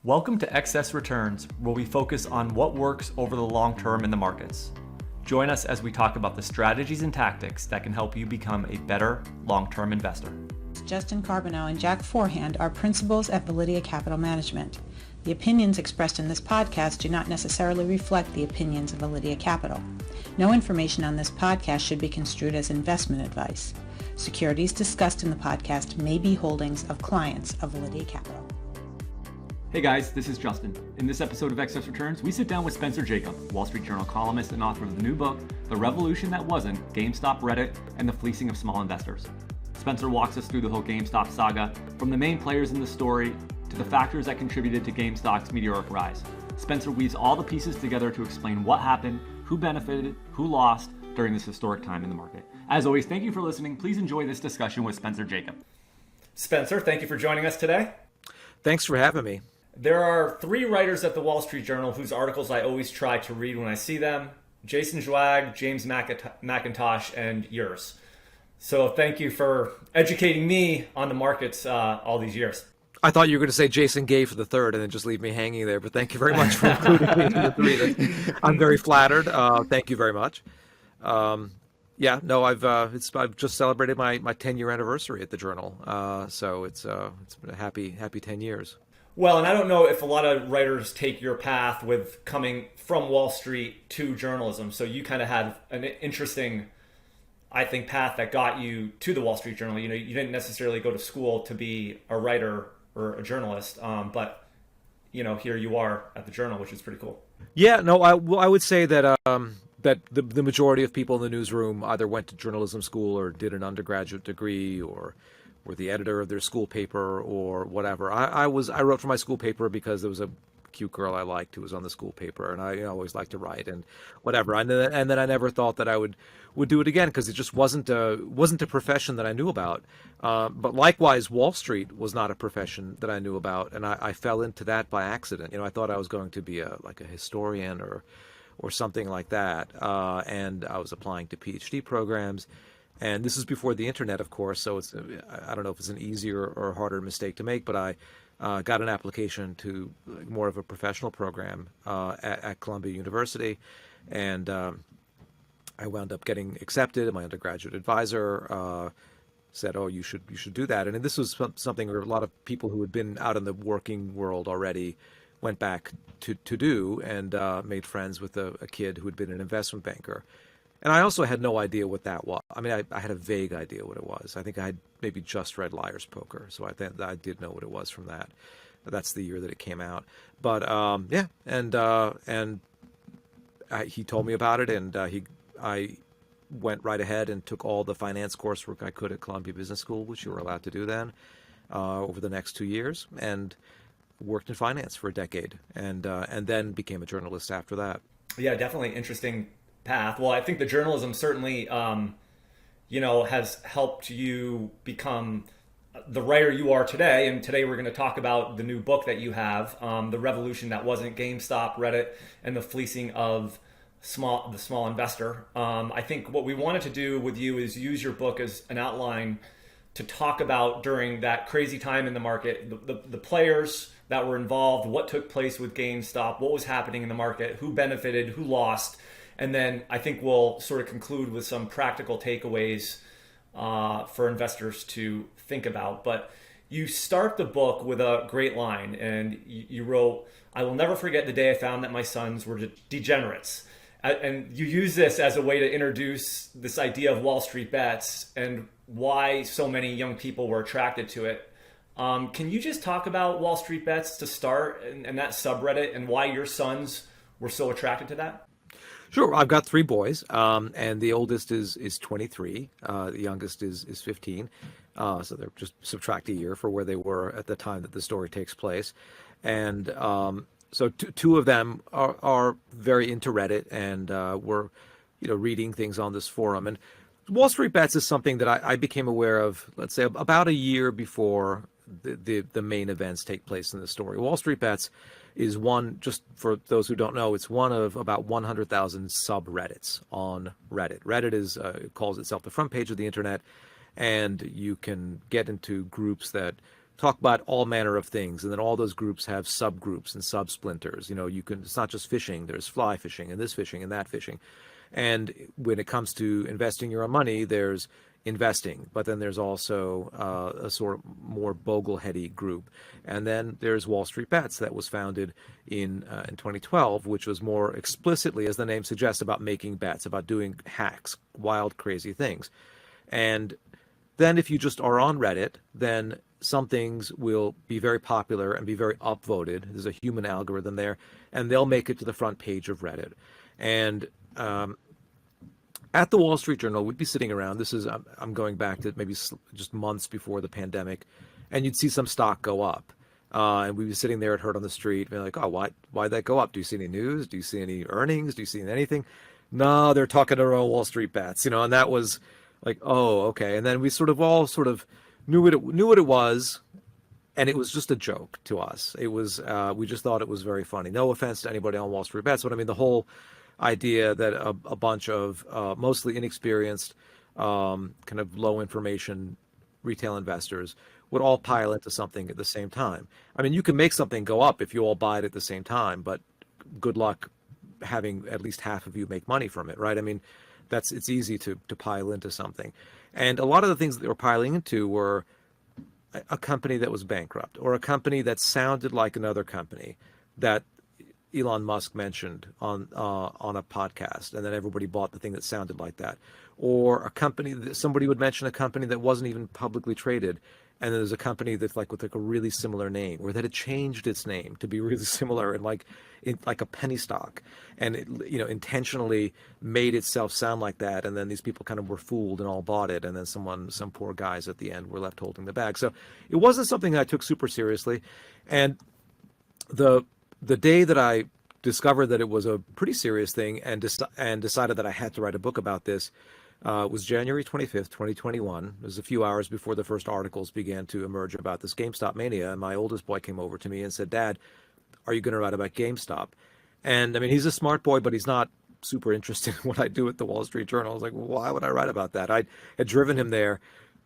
Welcome to Excess Returns, where we focus on what works over the long term in the markets. Join us as we talk about the strategies and tactics that can help you become a better long-term investor. Justin Carbonneau and Jack Forehand are principals at Validea Capital Management. The opinions expressed in this podcast do not necessarily reflect the opinions of Validea Capital. No information on this podcast should be construed as investment advice. Securities discussed in the podcast may be holdings of clients of Validea Capital. Hey guys, this is Justin. In this episode of Excess Returns, we sit down with Spencer Jakab, Wall Street Journal columnist and author of the new book, The Revolution That Wasn't, GameStop, Reddit, and the Fleecing of Small Investors. Spencer walks us through the whole GameStop saga, from the main players in the story to the factors that contributed to GameStop's meteoric rise. Spencer weaves all the pieces together to explain what happened, who benefited, who lost during this historic time in the market. As always, thank you for listening. Please enjoy this discussion with Spencer Jakab. Spencer, thank you for joining us today. Thanks for having me. There are three writers at the Wall Street Journal whose articles I always try to read when I see them: Jason Zweig, James McIntosh, and yours. So thank you for educating me on the markets all these years. I thought you were going to say Jason Gay for the third and then just leave me hanging there, but thank you very much for including me in the three. I'm very flattered. Thank you very much. I've just celebrated my 10-year anniversary at the Journal, so it's been a happy 10 years. Well, and I don't know if a lot of writers take your path with coming from Wall Street to journalism. So you kind of had an interesting, I think, path that got you to the Wall Street Journal. You know, you didn't necessarily go to school to be a writer or a journalist, but you know, here you are at the Journal, which is pretty cool. Yeah, no, I would say that that the majority of people in the newsroom either went to journalism school or did an undergraduate degree or were the editor of their school paper or whatever. I wrote for my school paper because there was a cute girl I liked who was on the school paper, and I always liked to write and whatever. And then I never thought that I would do it again because it just wasn't a profession that I knew about. But likewise, Wall Street was not a profession that I knew about, and I fell into that by accident. You know, I thought I was going to be a historian or something like that, and I was applying to PhD programs. And this is before the internet, of course, so I don't know if it's an easier or harder mistake to make, but I got an application to more of a professional program at Columbia University, and I wound up getting accepted. And my undergraduate advisor said, "Oh, you should do that." And this was something where a lot of people who had been out in the working world already went back to do, and made friends with a kid who had been an investment banker. And I also had no idea what that was. I mean, I had a vague idea what it was. I think I had maybe just read Liar's Poker, so I think I did know what it was from that. That's the year that it came out. But he told me about it, and I went right ahead and took all the finance coursework I could at Columbia Business School, which you were allowed to do then, over the next 2 years, and worked in finance for a decade, and then became a journalist after that. Yeah, definitely interesting path. Well, I think the journalism certainly, has helped you become the writer you are today. And today we're going to talk about the new book that you have, The Revolution That Wasn't, GameStop, Reddit, and the Fleecing of the Small Investor. I think what we wanted to do with you is use your book as an outline to talk about during that crazy time in the market, the players that were involved, what took place with GameStop, what was happening in the market, who benefited, who lost. And then I think we'll sort of conclude with some practical takeaways for investors to think about. But you start the book with a great line, and you wrote, "I will never forget the day I found that my sons were degenerates." And you use this as a way to introduce this idea of Wall Street bets and why so many young people were attracted to it. Can you just talk about Wall Street bets to start and that subreddit and why your sons were so attracted to that? Sure. I've got three boys, and the oldest is 23. The youngest is 15. So they're just subtract a year for where they were at the time that the story takes place. And so two of them are very into Reddit and were, reading things on this forum. And Wall Street Bets is something that I became aware of, let's say, about a year before the main events take place in the story. Wall Street Bets is one, just for those who don't know, it's one of about 100,000 subreddits on Reddit. Reddit calls itself the front page of the internet, and you can get into groups that talk about all manner of things, and then all those groups have subgroups and sub-splinters. It's not just fishing, there's fly fishing and this fishing and that fishing. And when it comes to investing your own money, there's investing, but then there's also a sort of more bogle-heady group. And then there's Wall Street Bets that was founded in 2012, which was more explicitly, as the name suggests, about making bets, about doing hacks, wild, crazy things. And then if you just are on Reddit, then some things will be very popular and be very upvoted. There's a human algorithm there, and they'll make it to the front page of Reddit. And at the Wall Street Journal, we'd be sitting around. This is, I'm going back to maybe just months before the pandemic, and you'd see some stock go up. And we'd be sitting there at Heard on the Street, and be like, oh, why'd that go up? Do you see any news? Do you see any earnings? Do you see anything? No, they're talking to our Wall Street Bets, and that was like, oh, okay. And then we all knew what it was, and it was just a joke to us. It was, we just thought it was very funny. No offense to anybody on Wall Street Bets, but I mean, the whole idea that a bunch of mostly inexperienced, kind of low information retail investors would all pile into something at the same time. I mean, you can make something go up if you all buy it at the same time, but good luck having at least half of you make money from it, right? I mean, it's easy to pile into something. And a lot of the things that they were piling into were a company that was bankrupt, or a company that sounded like another company that Elon Musk mentioned on a podcast, and then everybody bought the thing that sounded like that. Or a company that somebody would mention, a company that wasn't even publicly traded, and there's a company that's with a really similar name, or that had changed its name to be really similar and like a penny stock, and it, intentionally made itself sound like that. And then these people kind of were fooled and all bought it, and then some poor guys at the end were left holding the bag. So it wasn't something I took super seriously. And the day that I discovered that it was a pretty serious thing and decided that I had to write a book about this was January 25th, 2021. It was a few hours before the first articles began to emerge about this GameStop mania. And my oldest boy came over to me and said, Dad, are you going to write about GameStop? And I mean, he's a smart boy, but he's not super interested in what I do at the Wall Street Journal. I was like, well, why would I write about that? I had driven him there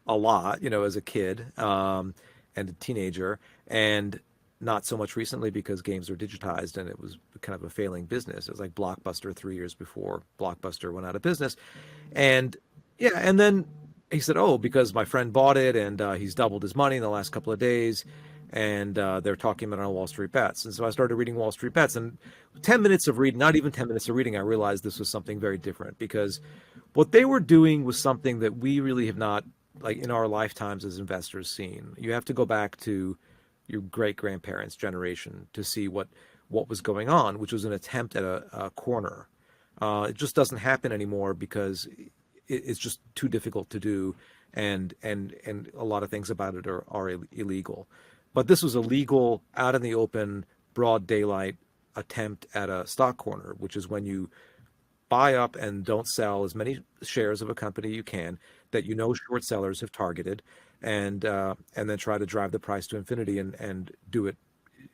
a lot, as a kid and a teenager, and not so much recently because games are digitized and it was kind of a failing business. It was like Blockbuster 3 years before Blockbuster went out of business. And yeah, and then he said, oh, because my friend bought it and he's doubled his money in the last couple of days, and they're talking about it on Wall Street Bets. And so I started reading Wall Street Bets, and 10 minutes of reading, not even 10 minutes of reading, I realized this was something very different, because what they were doing was something that we really have not, like in our lifetimes as investors, seen. You have to go back to your great-grandparents' generation to see what was going on, which was an attempt at a corner. It just doesn't happen anymore because it's just too difficult to do, and a lot of things about it are illegal. But this was a legal, out in the open, broad daylight attempt at a stock corner, which is when you buy up and don't sell as many shares of a company you can that short sellers have targeted, and then try to drive the price to infinity and do it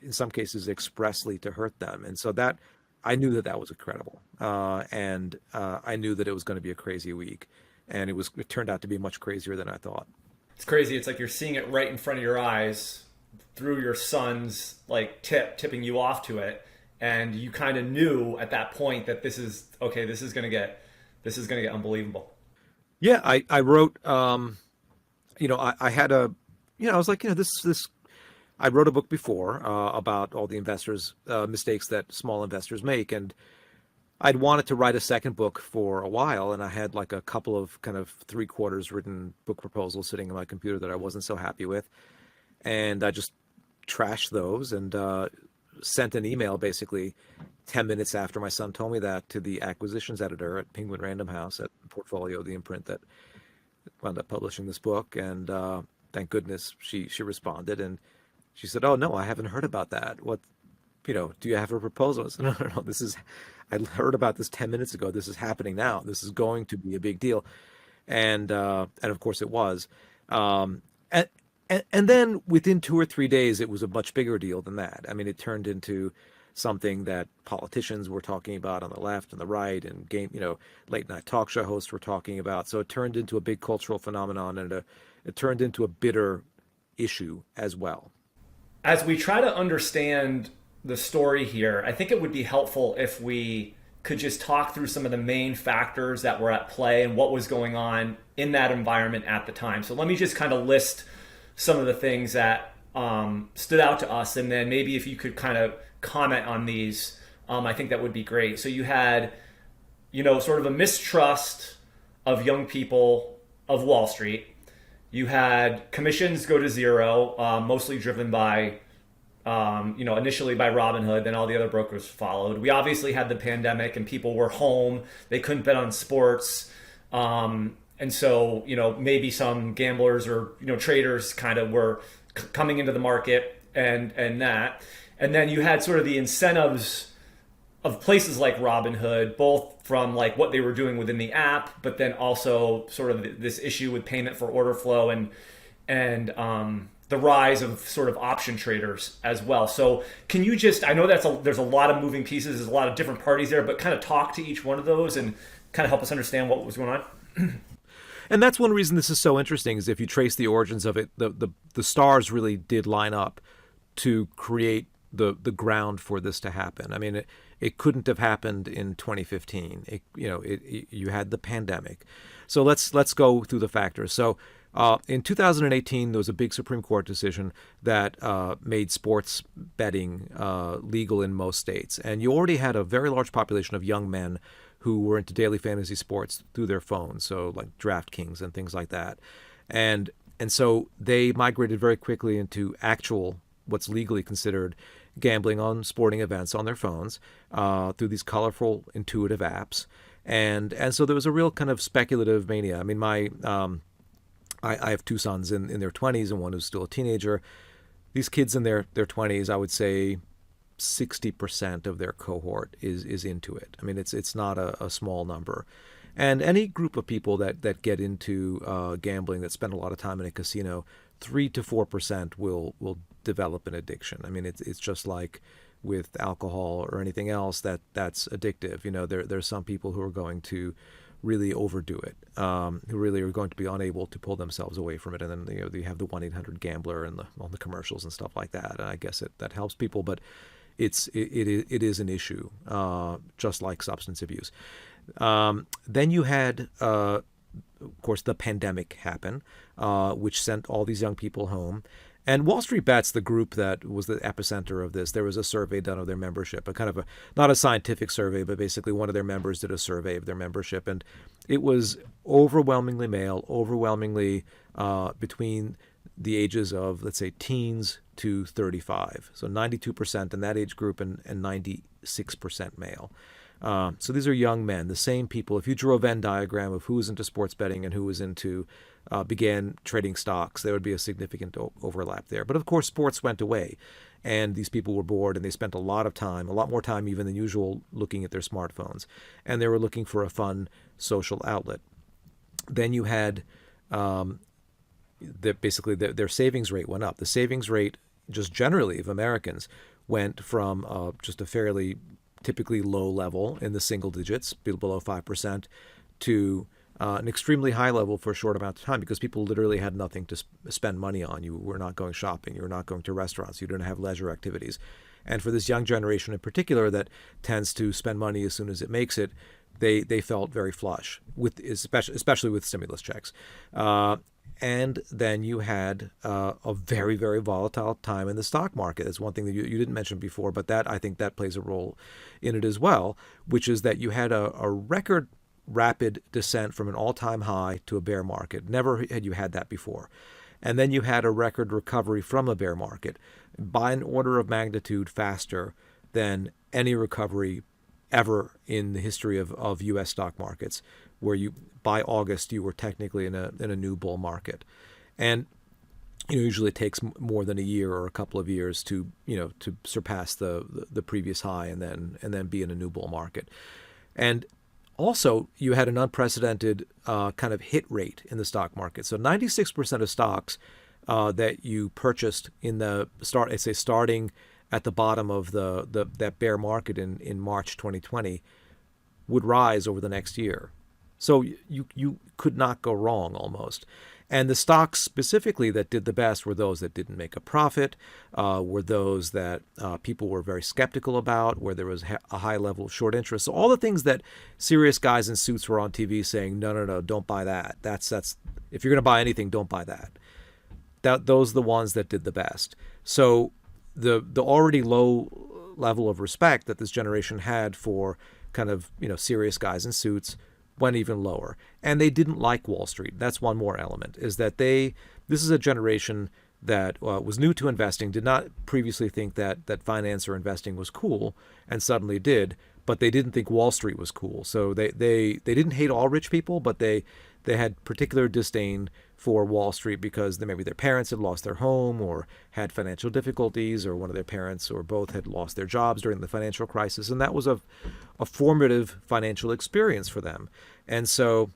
in some cases expressly to hurt them. And so that I knew that was incredible, and I knew that it was going to be a crazy week, and it turned out to be much crazier than I thought. It's crazy. It's like you're seeing it right in front of your eyes through your son's tipping you off to it, and you kind of knew at that point that this is going to get unbelievable. Yeah, I wrote. I had I was like, this. I wrote a book before about all the investors' mistakes that small investors make, and I'd wanted to write a second book for a while, and I had like a couple of kind of 3/4 written book proposals sitting on my computer that I wasn't so happy with, and I just trashed those and sent an email basically 10 minutes after my son told me that to the acquisitions editor at Penguin Random House at Portfolio, the imprint that wound up publishing this book. And thank goodness she responded, and she said, oh no, I haven't heard about that. What, do you have a proposal? I said, no, I heard about this 10 minutes ago. This is happening now. This is going to be a big deal. And of course it was. And then within 2 or 3 days, it was a much bigger deal than that. I mean, it turned into something that politicians were talking about on the left and the right, and late night talk show hosts were talking about. So it turned into a big cultural phenomenon, and it turned into a bitter issue as well. As we try to understand the story here, I think it would be helpful if we could just talk through some of the main factors that were at play and what was going on in that environment at the time. So let me just kind of list some of the things that stood out to us, and then maybe if you could kind of comment on these, I think that would be great. So you had, sort of a mistrust of young people of Wall Street. You had commissions go to zero, mostly driven by, initially by Robinhood, then all the other brokers followed. We obviously had the pandemic and people were home. They couldn't bet on sports. And so, maybe some gamblers or, traders kind of were coming into the market and that. And then you had sort of the incentives of places like Robinhood, both from like what they were doing within the app, but then also sort of this issue with payment for order flow and the rise of sort of option traders as well. So can you just, I know there's a lot of moving pieces, there's a lot of different parties there, but kind of talk to each one of those and kind of help us understand what was going on. And that's one reason this is so interesting, is if you trace the origins of it, the stars really did line up to create the ground for this to happen. I mean, it couldn't have happened in 2015. You had the pandemic. So let's go through the factors. So in 2018, there was a big Supreme Court decision that made sports betting legal in most states. And you already had a very large population of young men who were into daily fantasy sports through their phones, so like DraftKings and things like that. And so they migrated very quickly into actual, what's legally considered gambling on sporting events on their phones through these colorful, intuitive apps. And so there was a real kind of speculative mania. I mean, I have two sons in their 20s and one who's still a teenager. These kids in their 20s, I would say 60% of their cohort is into it. I mean, it's not a small number. And any group of people that get into gambling, that spend a lot of time in a casino, 3 to 4% will develop an addiction. I mean, it's just like with alcohol or anything else that's addictive. There's some people who are going to really overdo it, who really are going to be unable to pull themselves away from it. And then you have the 1-800-GAMBLER and all the commercials and stuff like that. And I guess that helps people, but it is an issue, just like substance abuse. Then you had, of course, the pandemic happen, which sent all these young people home. And Wall Street Bets, the group that was the epicenter of this, there was a survey done of their membership, a kind of not a scientific survey, but basically one of their members did a survey of their membership. And it was overwhelmingly male, overwhelmingly between the ages of, let's say, teens to 35. So 92% in that age group and 96% male. So these are young men, the same people. If you drew a Venn diagram of who was into sports betting and who was began trading stocks, there would be a significant overlap there. But of course, sports went away, and these people were bored, and they spent a lot more time even than usual, looking at their smartphones, and they were looking for a fun social outlet. Then you had basically their savings rate went up. The savings rate, just generally of Americans, went from just a fairly typically low level in the single digits, below 5%, to an extremely high level for a short amount of time, because people literally had nothing to spend money on. You were not going shopping. You were not going to restaurants. You didn't have leisure activities. And for this young generation in particular that tends to spend money as soon as it makes it, they felt very flush, especially with stimulus checks. And then you had a very, very volatile time in the stock market. That's one thing that you didn't mention before, but I think that plays a role in it as well, which is that you had a record rapid descent from an all-time high to a bear market. Never had you had that before. And then you had a record recovery from a bear market by an order of magnitude faster than any recovery ever in the history of U.S. stock markets, where by August you were technically in a new bull market. And usually it takes more than a year or a couple of years to surpass the previous high and then be in a new bull market. And also, you had an unprecedented kind of hit rate in the stock market. So 96% of stocks that you purchased in the starting at the bottom of that bear market in March 2020 would rise over the next year. So you could not go wrong almost. And the stocks specifically that did the best were those that didn't make a profit, were those that people were very skeptical about, where there was a high level of short interest. So all the things that serious guys in suits were on TV saying, no, don't buy that. That's if you're going to buy anything, don't buy that. Those are the ones that did the best. So the already low level of respect that this generation had for kind of, serious guys in suits went even lower. And they didn't like Wall Street. That's one more element, is that this is a generation that was new to investing, did not previously think that finance or investing was cool, and suddenly did, but they didn't think Wall Street was cool. So they didn't hate all rich people, but they had particular disdain for Wall Street because maybe their parents had lost their home or had financial difficulties, or one of their parents or both had lost their jobs during the financial crisis. And that was a formative financial experience for them. And so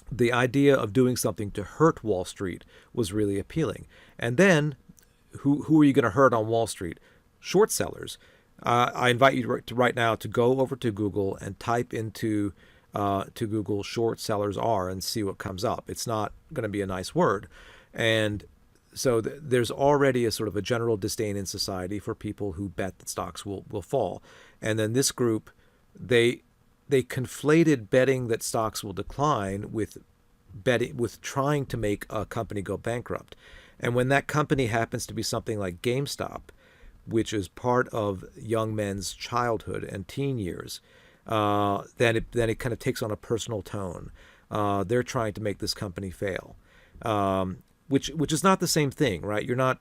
the idea of doing something to hurt Wall Street was really appealing. And then who are you going to hurt on Wall Street? Short sellers. I invite you right now to go over to Google and type into to Google short sellers are and see what comes up. It's not going to be a nice word. And so there's already a sort of a general disdain in society for people who bet that stocks will fall. And then this group, they conflated betting that stocks will decline with trying to make a company go bankrupt. And when that company happens to be something like GameStop, which is part of young men's childhood and teen years, then it kind of takes on a personal tone. They're trying to make this company fail, which is not the same thing, right? You're not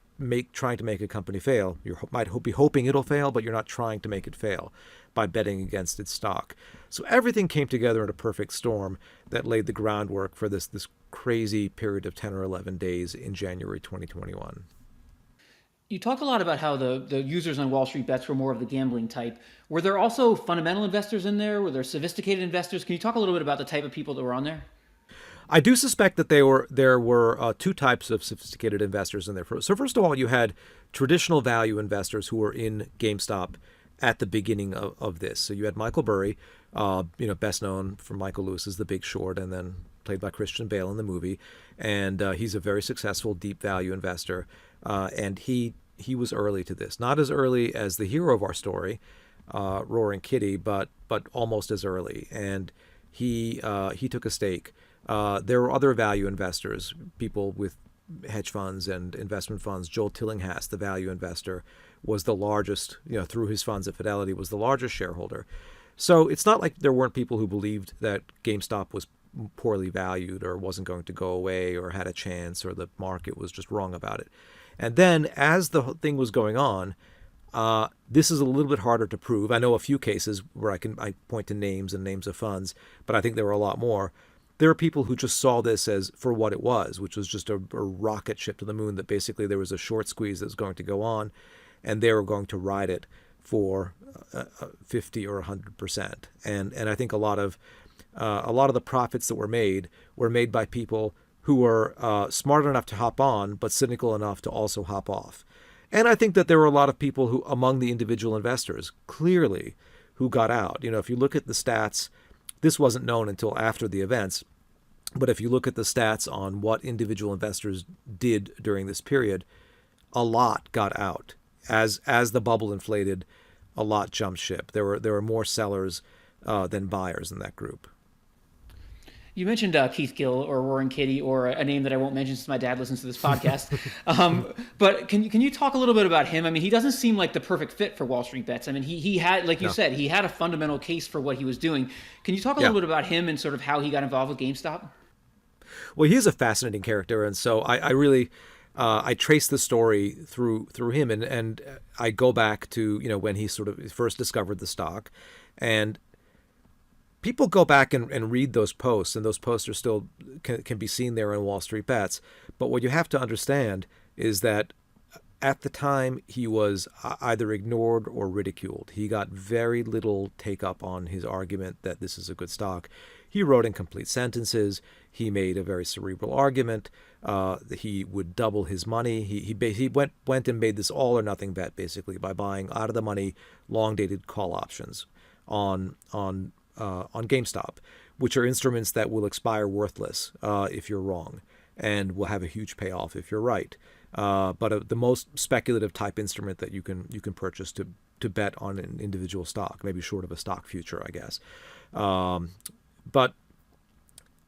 trying to make a company fail. You might be hoping it'll fail, but you're not trying to make it fail by betting against its stock. So everything came together in a perfect storm that laid the groundwork for this crazy period of 10 or 11 days in January 2021. You talked a lot about how the users on Wall Street bets were more of the gambling type. Were there also fundamental investors in there? Were there sophisticated investors? Can you talk a little bit about the type of people that were on there? I do suspect that there were two types of sophisticated investors in there. So first of all, you had traditional value investors who were in GameStop at the beginning of this. So you had Michael Burry, best known for Michael Lewis's The Big Short, and then played by Christian Bale in the movie. And he's a very successful deep value investor. And he was early to this, not as early as the hero of our story, Roaring Kitty, but almost as early. And he took a stake. There were other value investors, people with hedge funds and investment funds. Joel Tillinghast, the value investor, was the largest, through his funds at Fidelity, was the largest shareholder. So it's not like there weren't people who believed that GameStop was poorly valued or wasn't going to go away or had a chance or the market was just wrong about it. And then as the thing was going on, this is a little bit harder to prove. I know a few cases where I point to names and names of funds, but I think there were a lot more. There are people who just saw this as for what it was, which was just a rocket ship to the moon, that basically there was a short squeeze that was going to go on, and they were going to ride it for 50 or 100%. And I think a lot of the profits that were made by people who were smart enough to hop on, but cynical enough to also hop off. And I think that there were a lot of people who, among the individual investors, clearly, who got out. If you look at the stats, this wasn't known until after the events, but if you look at the stats on what individual investors did during this period, a lot got out. As the bubble inflated, a lot jumped ship. There were more sellers than buyers in that group. You mentioned Keith Gill or Roaring Kitty, or a name that I won't mention since my dad listens to this podcast. But can you talk a little bit about him? I mean, he doesn't seem like the perfect fit for Wall Street Bets. I mean, he had, like you said, he had a fundamental case for what he was doing. Can you talk a little bit about him and sort of how he got involved with GameStop? Well, he is a fascinating character, and so I really I trace the story through him, and I go back to when he sort of first discovered the stock, and people go back and read those posts, and those posts are still can be seen there in Wall Street Bets. But what you have to understand is that at the time he was either ignored or ridiculed. He got very little take up on his argument that this is a good stock. He wrote incomplete sentences. He made a very cerebral argument. He would double his money. He went and made this all or nothing bet basically by buying out of the money long dated call options on GameStop, which are instruments that will expire worthless if you're wrong. and will have a huge payoff if you're right. But the most speculative type instrument that you can purchase to bet on an individual stock, maybe short of a stock future, I guess. But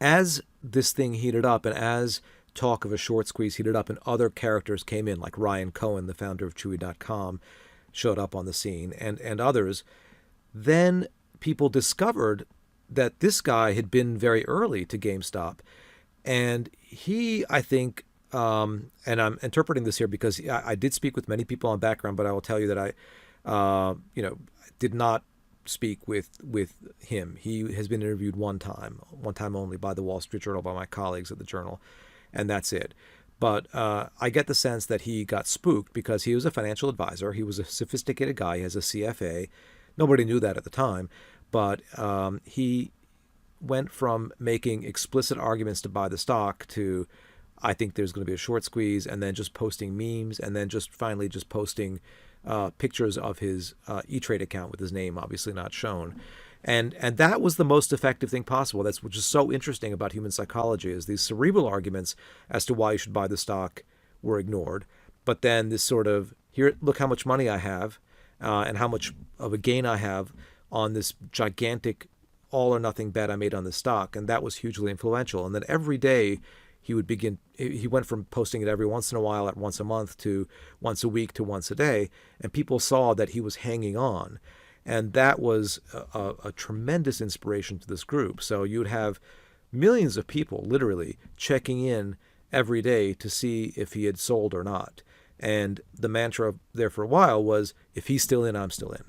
as this thing heated up, and as talk of a short squeeze heated up, and other characters came in, like Ryan Cohen, the founder of Chewy.com, showed up on the scene, and others, then people discovered that this guy had been very early to GameStop. And he, I think, and I'm interpreting this here because I did speak with many people on background, but I will tell you that I did not speak with him. He has been interviewed one time only, by the Wall Street Journal, by my colleagues at the Journal, and that's it. But I get the sense that he got spooked because he was a financial advisor. He was a sophisticated guy. He has a CFA. Nobody knew that at the time, but he went from making explicit arguments to buy the stock to, I think there's going to be a short squeeze, and then just posting memes, and then just finally just posting pictures of his E-Trade account with his name obviously not shown. And that was the most effective thing possible. That's which is so interesting about human psychology, is these cerebral arguments as to why you should buy the stock were ignored. But then this sort of, here, look how much money I have, and how much of a gain I have on this gigantic all or nothing bet I made on the stock. And that was hugely influential. And then every day he went from posting it every once in a while at once a month to once a week to once a day. And people saw that he was hanging on. And that was a tremendous inspiration to this group. So you would have millions of people literally checking in every day to see if he had sold or not. And the mantra there for a while was, if he's still in, I'm still in.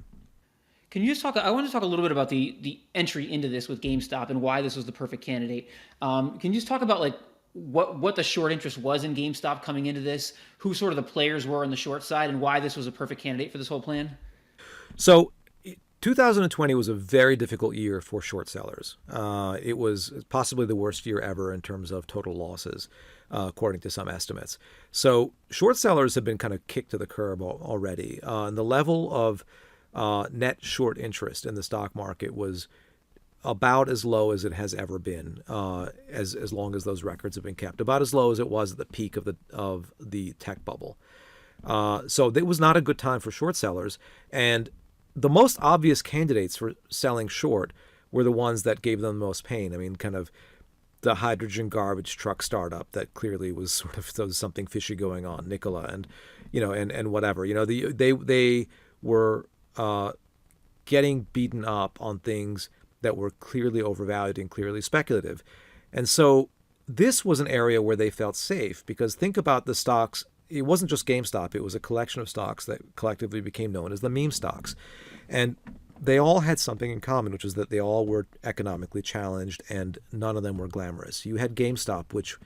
Can you just talk? I want to talk a little bit about the entry into this with GameStop and why this was the perfect candidate. Can you just talk about like what the short interest was in GameStop coming into this, who sort of the players were on the short side, and why this was a perfect candidate for this whole plan? So 2020 was a very difficult year for short sellers. It was possibly the worst year ever in terms of total losses, according to some estimates. So short sellers have been kind of kicked to the curb already. And the level of net short interest in the stock market was about as low as it has ever been, as long as those records have been kept. About as low as it was at the peak of the tech bubble. So it was not a good time for short sellers. And the most obvious candidates for selling short were the ones that gave them the most pain. I mean, kind of the hydrogen garbage truck startup that clearly was sort of, there was something fishy going on, Nikola, and and whatever. They were getting beaten up on things that were clearly overvalued and clearly speculative. And so this was an area where they felt safe, because think about the stocks. It wasn't just GameStop. It was a collection of stocks that collectively became known as the meme stocks. And they all had something in common, which was that they all were economically challenged and none of them were glamorous. You had GameStop, which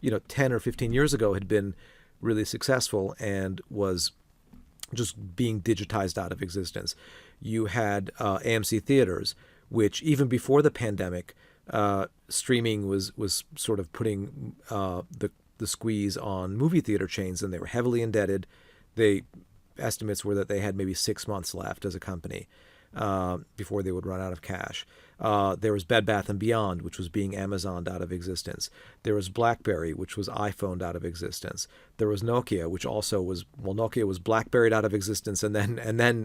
10 or 15 years ago had been really successful and was just being digitized out of existence. You had AMC Theaters, which even before the pandemic, streaming was sort of putting the squeeze on movie theater chains, and they were heavily indebted. Estimates were that they had maybe 6 months left as a company before they would run out of cash. There was Bed Bath & Beyond, which was being Amazoned out of existence. There was BlackBerry, which was iPhoned out of existence. There was Nokia, which also was, Nokia was BlackBerried out of existence and then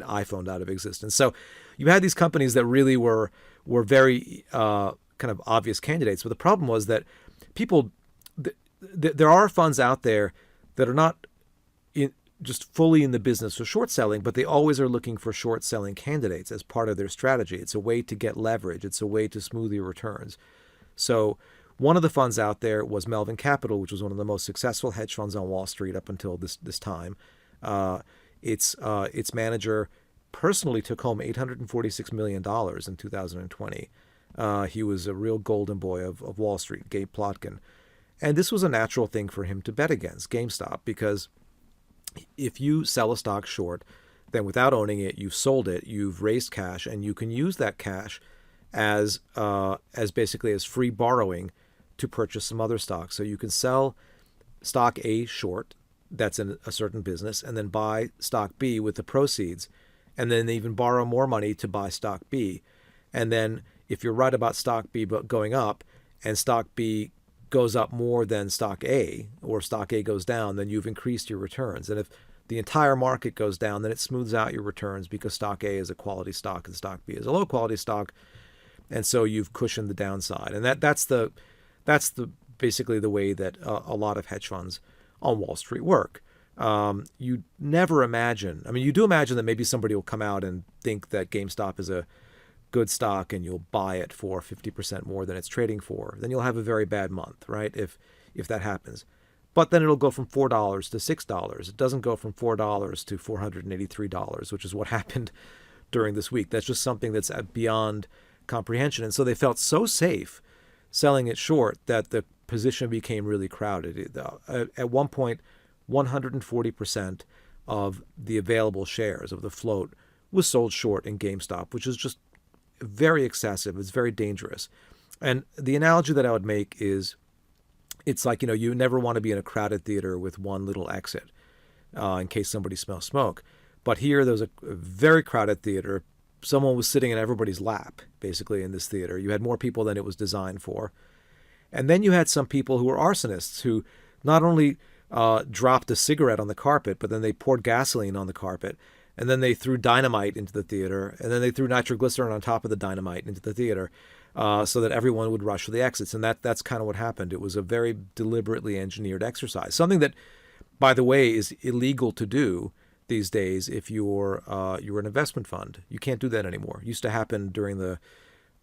iPhoned out of existence. So you had these companies that really were very kind of obvious candidates. But the problem was that people, there are funds out there that are not just fully in the business of short selling, but they always are looking for short selling candidates as part of their strategy. It's a way to get leverage. It's a way to smooth your returns. So one of the funds out there was Melvin Capital, which was one of the most successful hedge funds on Wall Street up until this time. Its manager personally took home $846 million in 2020. He was a real golden boy of Wall Street, Gabe Plotkin. And this was a natural thing for him to bet against GameStop, because if you sell a stock short, then without owning it, you've sold it, you've raised cash, and you can use that cash as basically as free borrowing to purchase some other stocks. So you can sell stock A short, that's in a certain business, and then buy stock B with the proceeds, and then even borrow more money to buy stock B. And then if you're right about stock B going up and stock B goes up more than stock A, or stock A goes down, then you've increased your returns. And if the entire market goes down, then it smooths out your returns because stock A is a quality stock and stock B is a low quality stock. And so you've cushioned the downside. And that's basically the way that a lot of hedge funds on Wall Street work. You never imagine, I mean, you do imagine that maybe somebody will come out and think that GameStop is a good stock and you'll buy it for 50% more than it's trading for. Then you'll have a very bad month, right? If that happens. But then it'll go from $4 to $6. It doesn't go from $4 to $483, which is what happened during this week. That's just something that's beyond comprehension. And so they felt so safe selling it short that the position became really crowded. At one point, 140% of the available shares of the float was sold short in GameStop, which is just very excessive. It's very dangerous. And the analogy that I would make is, it's like, you never want to be in a crowded theater with one little exit in case somebody smells smoke. But here there was a very crowded theater. Someone was sitting in everybody's lap, basically, in this theater. You had more people than it was designed for. And then you had some people who were arsonists who not only dropped a cigarette on the carpet, but then they poured gasoline on the carpet. And then they threw dynamite into the theater. And then they threw nitroglycerin on top of the dynamite into the theater so that everyone would rush for the exits. And that's kind of what happened. It was a very deliberately engineered exercise. Something that, by the way, is illegal to do these days if you're an investment fund. You can't do that anymore. It used to happen during the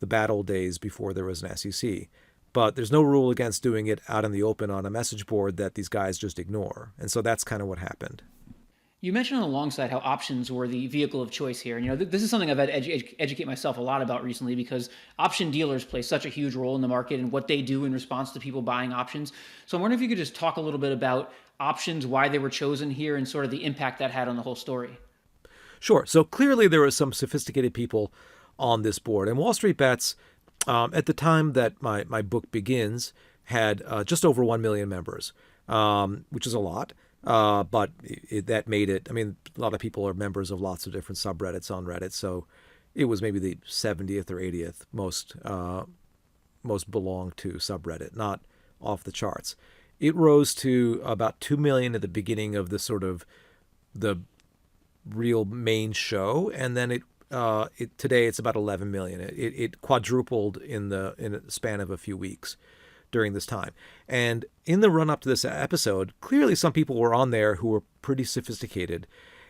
bad old days before there was an SEC. But there's no rule against doing it out in the open on a message board that these guys just ignore. And so that's kind of what happened. You mentioned alongside how options were the vehicle of choice here. And, this is something I've had to educate myself a lot about recently because option dealers play such a huge role in the market and what they do in response to people buying options. So I'm wondering if you could just talk a little bit about options, why they were chosen here, and sort of the impact that had on the whole story. Sure. So clearly there were some sophisticated people on this board. And Wall Street Bets, at the time that my book begins, had just over 1 million members, which is a lot. But that made it, I mean, a lot of people are members of lots of different subreddits on Reddit. So it was maybe the 70th or 80th most belonged to subreddit, not off the charts. It rose to about 2 million at the beginning of the real main show. And then today it's about 11 million. It quadrupled in a span of a few weeks during this time. And in the run up to this episode, clearly some people were on there who were pretty sophisticated.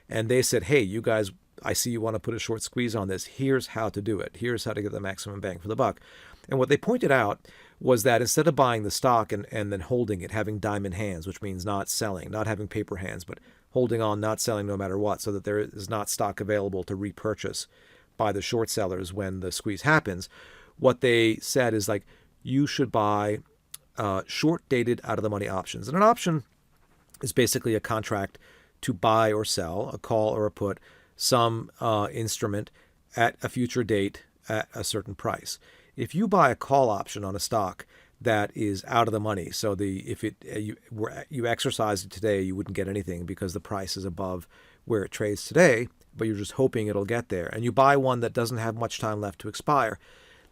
And they said, hey, you guys, I see you want to put a short squeeze on this. Here's how to do it. Here's how to get the maximum bang for the buck. And what they pointed out was that instead of buying the stock and then holding it, having diamond hands, which means not selling, not having paper hands, but holding on, not selling no matter what, so that there is not stock available to repurchase by the short sellers when the squeeze happens, what they said is like, you should buy short-dated out-of-the-money options. And an option is basically a contract to buy or sell, a call or a put, some instrument at a future date at a certain price. If you buy a call option on a stock that is out of the money, so if you exercise it today, you wouldn't get anything because the price is above where it trades today, but you're just hoping it'll get there. And you buy one that doesn't have much time left to expire,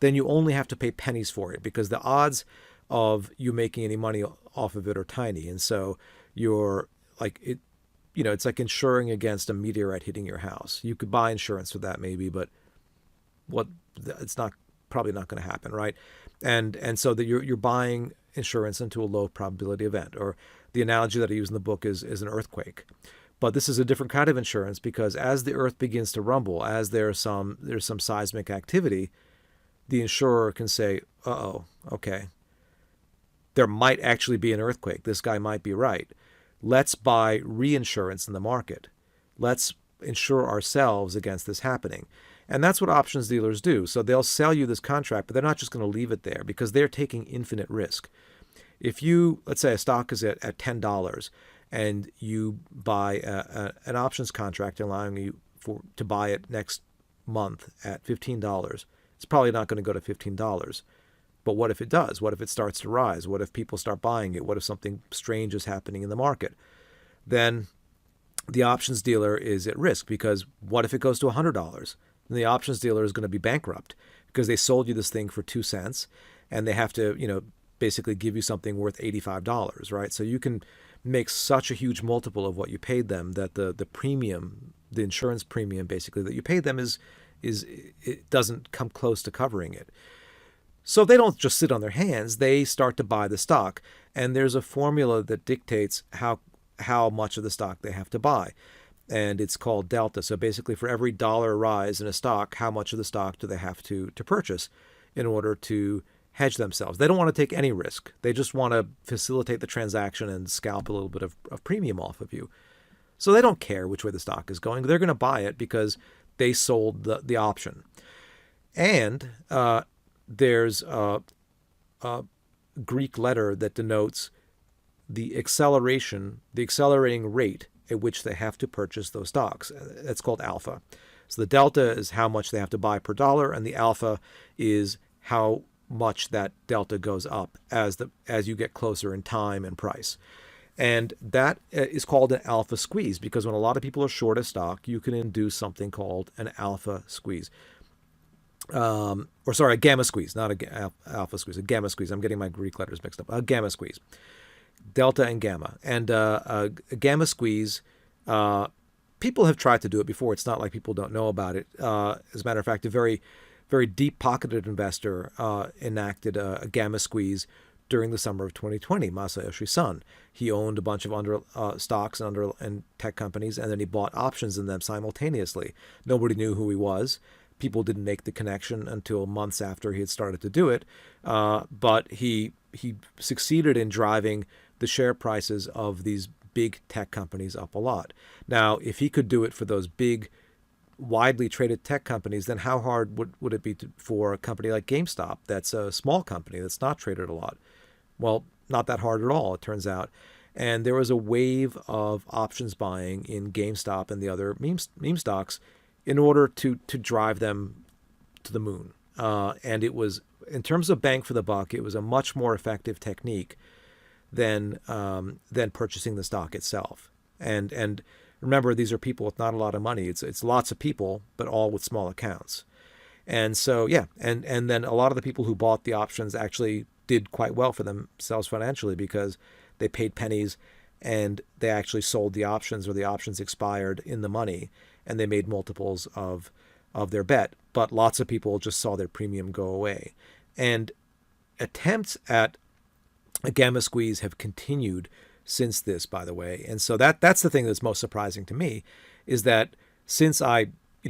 then you only have to pay pennies for it because the odds of you making any money off of it are tiny. And so you're like, it's like insuring against a meteorite hitting your house. You could buy insurance for that maybe, but it's probably not going to happen, right? And so that you're buying insurance into a low probability event. Or the analogy that I use in the book is an earthquake. But this is a different kind of insurance because as the earth begins to rumble, as there's some seismic activity, the insurer can say, uh-oh, okay, there might actually be an earthquake. This guy might be right. Let's buy reinsurance in the market. Let's insure ourselves against this happening. And that's what options dealers do. So they'll sell you this contract, but they're not just going to leave it there because they're taking infinite risk. If let's say a stock is at $10 and you buy an options contract allowing you to buy it next month at $15, it's probably not going to go to $15. But what if it does? What if it starts to rise? What if people start buying it? What if something strange is happening in the market? Then the options dealer is at risk because what if it goes to $100? Then the options dealer is going to be bankrupt because they sold you this thing for 2 cents and they have to, basically give you something worth $85, right? So you can make such a huge multiple of what you paid them that the premium, the insurance premium basically that you paid them is it doesn't come close to covering it. So they don't just sit on their hands, they start to buy the stock. And there's a formula that dictates how much of the stock they have to buy. And it's called delta. So basically for every dollar rise in a stock, how much of the stock do they have to purchase in order to hedge themselves? They don't want to take any risk. They just want to facilitate the transaction and scalp a little bit of premium off of you. So they don't care which way the stock is going. They're going to buy it because they sold the option. And there's a Greek letter that denotes the accelerating rate at which they have to purchase those stocks. That's called alpha. So the delta is how much they have to buy per dollar, and the alpha is how much that delta goes up as you get closer in time and price. And that is called an alpha squeeze, because when a lot of people are short a stock, you can induce something called an alpha squeeze. A gamma squeeze, not a alpha squeeze, a gamma squeeze. I'm getting my Greek letters mixed up. A gamma squeeze. Delta and gamma. And a gamma squeeze, people have tried to do it before. It's not like people don't know about it. As a matter of fact, a very, very deep-pocketed investor enacted a gamma squeeze during the summer of 2020, Masayoshi Son. He owned a bunch of stocks and tech companies, and then he bought options in them simultaneously. Nobody knew who he was. People didn't make the connection until months after he had started to do it. But he succeeded in driving the share prices of these big tech companies up a lot. Now, if he could do it for those big, widely traded tech companies, then how hard would it be for a company like GameStop that's a small company that's not traded a lot? Well, not that hard at all, it turns out. And there was a wave of options buying in GameStop and the other meme stocks in order to drive them to the moon. And it was, in terms of bang for the buck, it was a much more effective technique than purchasing the stock itself. And remember, these are people with not a lot of money. It's lots of people, but all with small accounts. And so, yeah, and then a lot of the people who bought the options actually did quite well for themselves financially, because they paid pennies and they actually sold the options, or the options expired in the money, and they made multiples of their bet. But lots of people just saw their premium go away. And attempts at a gamma squeeze have continued since this, by the way. And so that's the thing that's most surprising to me, is that since I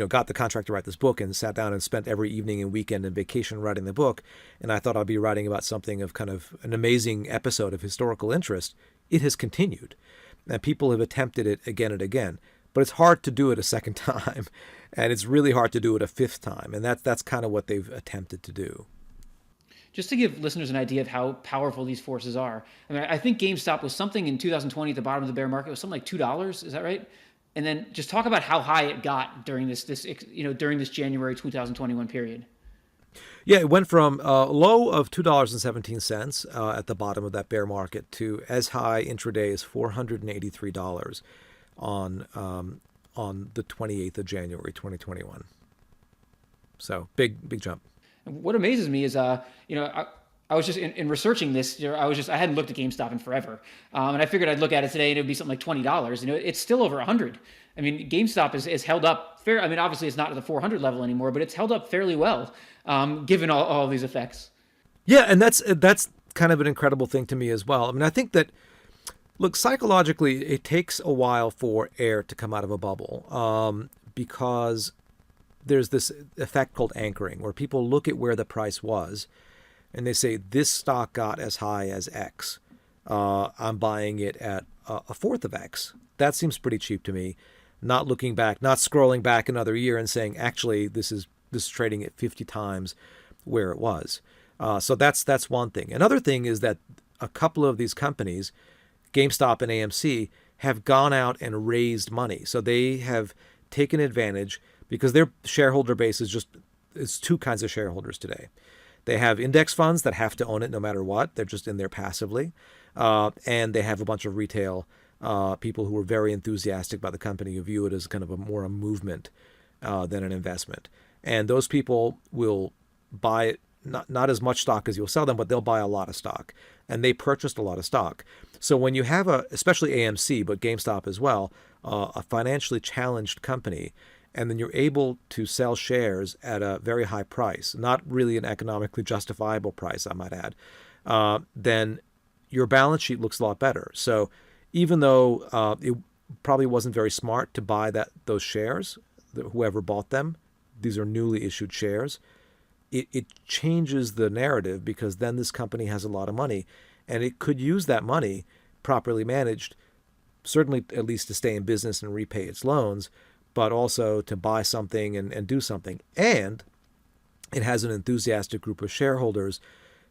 got the contract to write this book and sat down and spent every evening and weekend and vacation writing the book, and I thought I'd be writing about something of kind of an amazing episode of historical interest, it has continued. And people have attempted it again and again. But it's hard to do it a second time, and it's really hard to do it a fifth time. And that's kind of what they've attempted to do. Just to give listeners an idea of how powerful these forces are. I mean, I think GameStop was something in 2020 at the bottom of the bear market. It was something like $2. Is that right? And then just talk about how high it got during this during this January 2021 period. Yeah, it went from a low of $2.17 at the bottom of that bear market to as high intraday as $483 on the 28th of January 2021. So big jump. What amazes me is, I was just in researching this. I hadn't looked at GameStop in forever, and I figured I'd look at it today, and it'd be something like $20. It's still over 100. I mean, GameStop is held up fair. I mean, obviously it's not at the 400 level anymore, but it's held up fairly well, given all these effects. Yeah, and that's kind of an incredible thing to me as well. I mean, I think that, look, psychologically, it takes a while for air to come out of a bubble, because there's this effect called anchoring, where people look at where the price was and they say, this stock got as high as X. I'm buying it at a fourth of X. That seems pretty cheap to me. Not looking back, not scrolling back another year and saying, actually, this is trading at 50 times where it was. So that's one thing. Another thing is that a couple of these companies, GameStop and AMC, have gone out and raised money. So they have taken advantage, because their shareholder base is two kinds of shareholders today. They have index funds that have to own it no matter what. They're just in there passively. And they have a bunch of retail people who are very enthusiastic about the company, who view it as kind of more a movement than an investment. And those people will buy it not as much stock as you'll sell them, but they'll buy a lot of stock, and they purchased a lot of stock. So when you have especially AMC, but GameStop as well, a financially challenged company, and then you're able to sell shares at a very high price, not really an economically justifiable price, I might add, then your balance sheet looks a lot better. So even though it probably wasn't very smart to buy those shares, whoever bought them, these are newly issued shares, it changes the narrative, because then this company has a lot of money, and it could use that money, properly managed, certainly at least to stay in business and repay its loans, but also to buy something and do something. And it has an enthusiastic group of shareholders,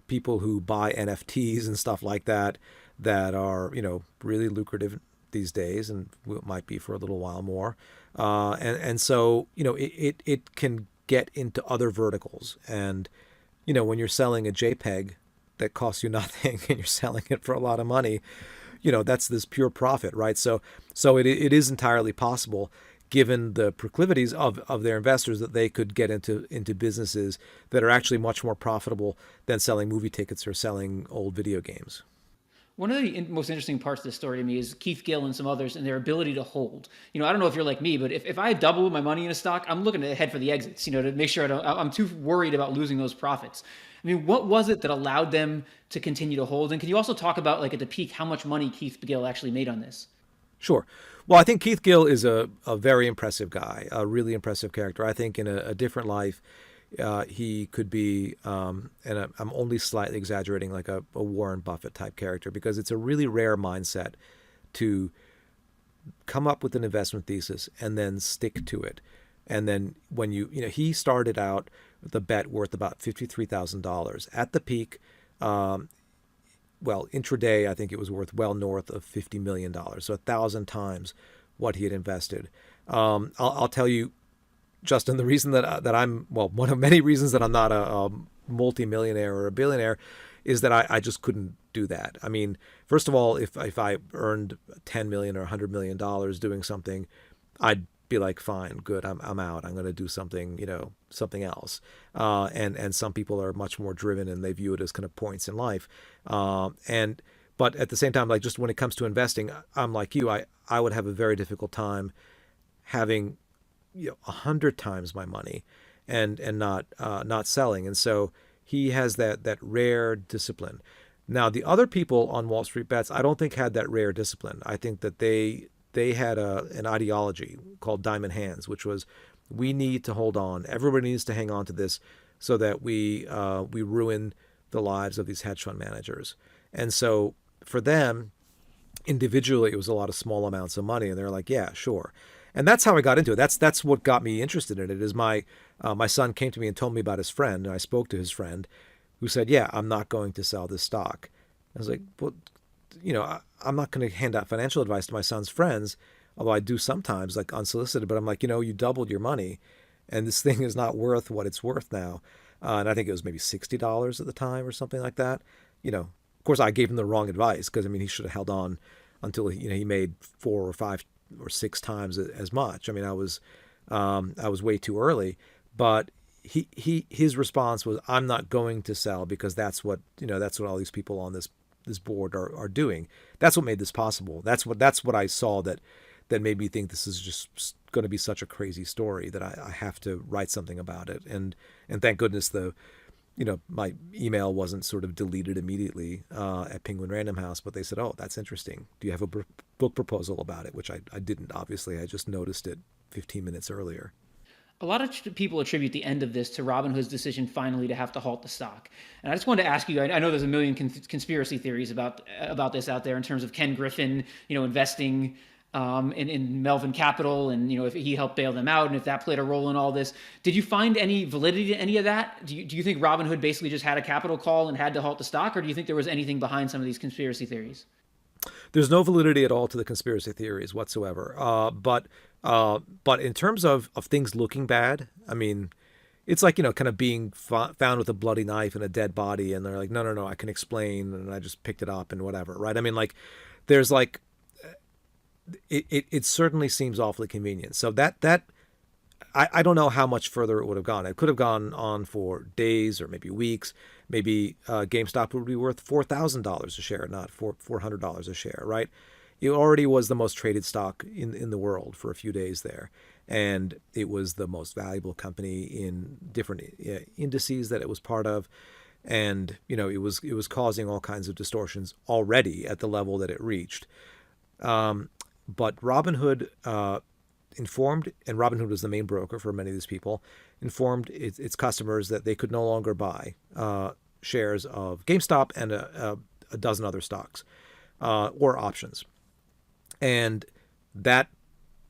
people who buy NFTs and stuff like that are, really lucrative these days, and might be for a little while more. And so, it can get into other verticals. And, when you're selling a JPEG that costs you nothing and you're selling it for a lot of money, that's this pure profit, right? So it is entirely possible, given the proclivities of their investors, that they could get into businesses that are actually much more profitable than selling movie tickets or selling old video games. One of the most interesting parts of the story to me is Keith Gill and some others and their ability to hold. I don't know if you're like me, but if I double my money in a stock, I'm looking ahead for the exits, to make sure I'm too worried about losing those profits. I mean, what was it that allowed them to continue to hold? And can you also talk about, like, at the peak, how much money Keith Gill actually made on this? Sure. Well, I think Keith Gill is a very impressive guy, a really impressive character. I think in a different life, he could be, and I'm only slightly exaggerating, like a Warren Buffett type character, because it's a really rare mindset to come up with an investment thesis and then stick to it. And then when he started out with a bet worth about $53,000. At the peak, intraday, I think it was worth well north of $50 million. So 1,000 times what he had invested. I'll tell you, Justin, the reason that I'm, one of many reasons that I'm not a multimillionaire or a billionaire is that I just couldn't do that. I mean, first of all, if I earned $10 million or $100 million doing something, I'd be like, fine, good, I'm out. I'm going to do something, something else. And some people are much more driven, and they view it as kind of points in life. But at the same time, like, just when it comes to investing, I'm like you. I would have a very difficult time having 100 times my money and not selling. And so he has that rare discipline. Now, the other people on Wall Street Bets, I don't think had that rare discipline. I think that they had an ideology called Diamond Hands, which was, we need to hold on. Everybody needs to hang on to this so that we ruin the lives of these hedge fund managers. And so for them, individually, it was a lot of small amounts of money, and they're like, yeah, sure. And that's how I got into it. That's what got me interested in it. Is my son came to me and told me about his friend, and I spoke to his friend, who said, yeah, I'm not going to sell this stock. I was like, well, I'm not going to hand out financial advice to my son's friends, although I do sometimes, like unsolicited. But I'm like, you doubled your money, and this thing is not worth what it's worth now. And I think it was maybe $60 at the time or something like that. Of course, I gave him the wrong advice, because he should have held on until he made 4 or 5 or 6 times as much. I mean, I was way too early, but his response was, I'm not going to sell, because that's what all these people on this board are doing. That's what made this possible. That's what I saw that made me think this is just going to be such a crazy story that I have to write something about it. And thank goodness my email wasn't sort of deleted immediately at Penguin Random House, but they said, oh, that's interesting. Do you have a book proposal about it? Which I didn't, obviously. I just noticed it 15 minutes earlier. A lot of people attribute the end of this to Robinhood's decision finally to have to halt the stock. And I just wanted to ask you, I know there's a million conspiracy theories about this out there in terms of Ken Griffin, investing in Melvin Capital, and if he helped bail them out, and if that played a role in all this. Did you find any validity to any of that? Do you think Robinhood basically just had a capital call and had to halt the stock, or do you think there was anything behind some of these conspiracy theories? There's no validity at all to the conspiracy theories whatsoever. But in terms of things looking bad, I mean, it's like, kind of being found with a bloody knife and a dead body, and they're like, no, I can explain, and I just picked it up and whatever, right? I mean, like, there's like, it certainly seems awfully convenient. So that I don't know how much further it would have gone. It could have gone on for days or maybe weeks. Maybe GameStop would be worth $4,000 a share, not $400 a share, right? It already was the most traded stock in the world for a few days there. And it was the most valuable company in different indices that it was part of. And, it was causing all kinds of distortions already at the level that it reached. But Robinhood informed, and Robinhood was the main broker for many of these people, informed its customers that they could no longer buy shares of GameStop and a dozen other stocks or options. And that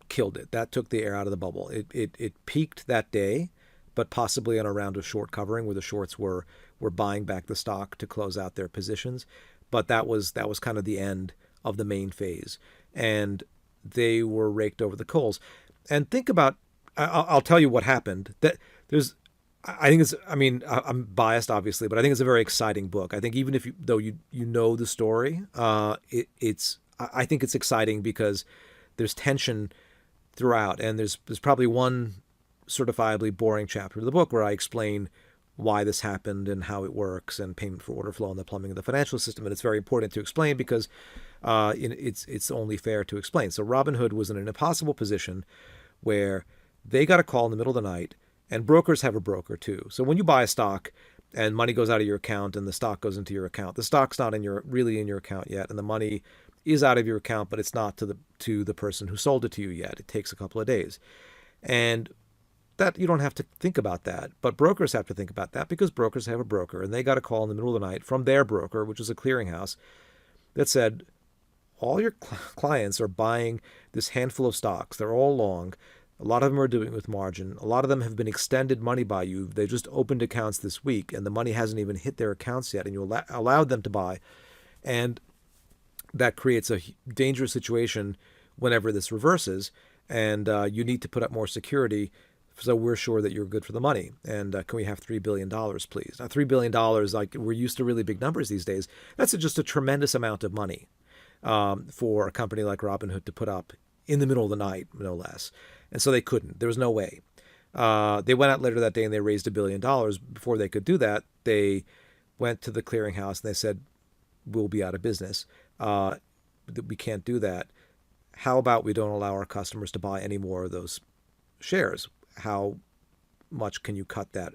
killed it. That took the air out of the bubble. It peaked that day, but possibly on a round of short covering where the shorts were buying back the stock to close out their positions. But that was kind of the end of the main phase. And they were raked over the coals. And think about, I'll tell you what happened. I'm biased obviously, but I think it's a very exciting book. I think even if you know the story, I think it's exciting because there's tension throughout, and there's probably one certifiably boring chapter of the book where I explain why this happened and how it works and payment for order flow and the plumbing of the financial system. And it's very important to explain because it's only fair to explain. So Robinhood was in an impossible position where they got a call in the middle of the night, and brokers have a broker too. So when you buy a stock and money goes out of your account and the stock goes into your account, the stock's not really in your account yet, and the money is out of your account, but it's not to the person who sold it to you yet. It takes a couple of days. And that you don't have to think about that, but brokers have to think about that because brokers have a broker, and they got a call in the middle of the night from their broker, which is a clearinghouse, that said, all your clients are buying this handful of stocks. They're all long. A lot of them are doing it with margin. A lot of them have been extended money by you. They just opened accounts this week, and the money hasn't even hit their accounts yet, and you allowed them to buy. And that creates a dangerous situation whenever this reverses, and you need to put up more security so we're sure that you're good for the money. And can we have $3 billion, please? Now, $3 billion, like we're used to really big numbers these days. That's just a tremendous amount of money for a company like Robinhood to put up in the middle of the night, no less. And so they couldn't. There was no way. They went out later that day and they raised $1 billion. Before they could do that, they went to the clearinghouse and they said, we'll be out of business. We can't do that. How about we don't allow our customers to buy any more of those shares? How much can you cut that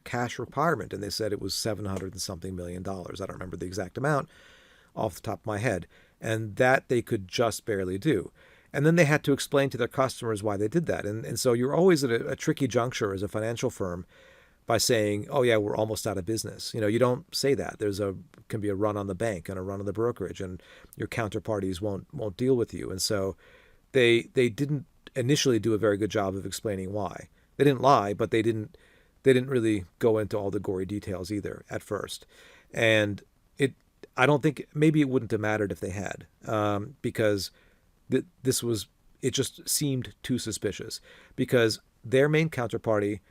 cash requirement? And they said it was $700 and something million. I don't remember the exact amount off the top of my head. And that they could just barely do. And then they had to explain to their customers why they did that. And so you're always at a tricky juncture as a financial firm by saying, oh yeah, we're almost out of business. You don't say that. Can be a run on the bank and a run on the brokerage, and your counterparties won't deal with you. And so they didn't initially do a very good job of explaining why. They didn't lie, but they didn't really go into all the gory details either at first. And I don't think, maybe it wouldn't have mattered if they had, because it just seemed too suspicious, because their main counterparty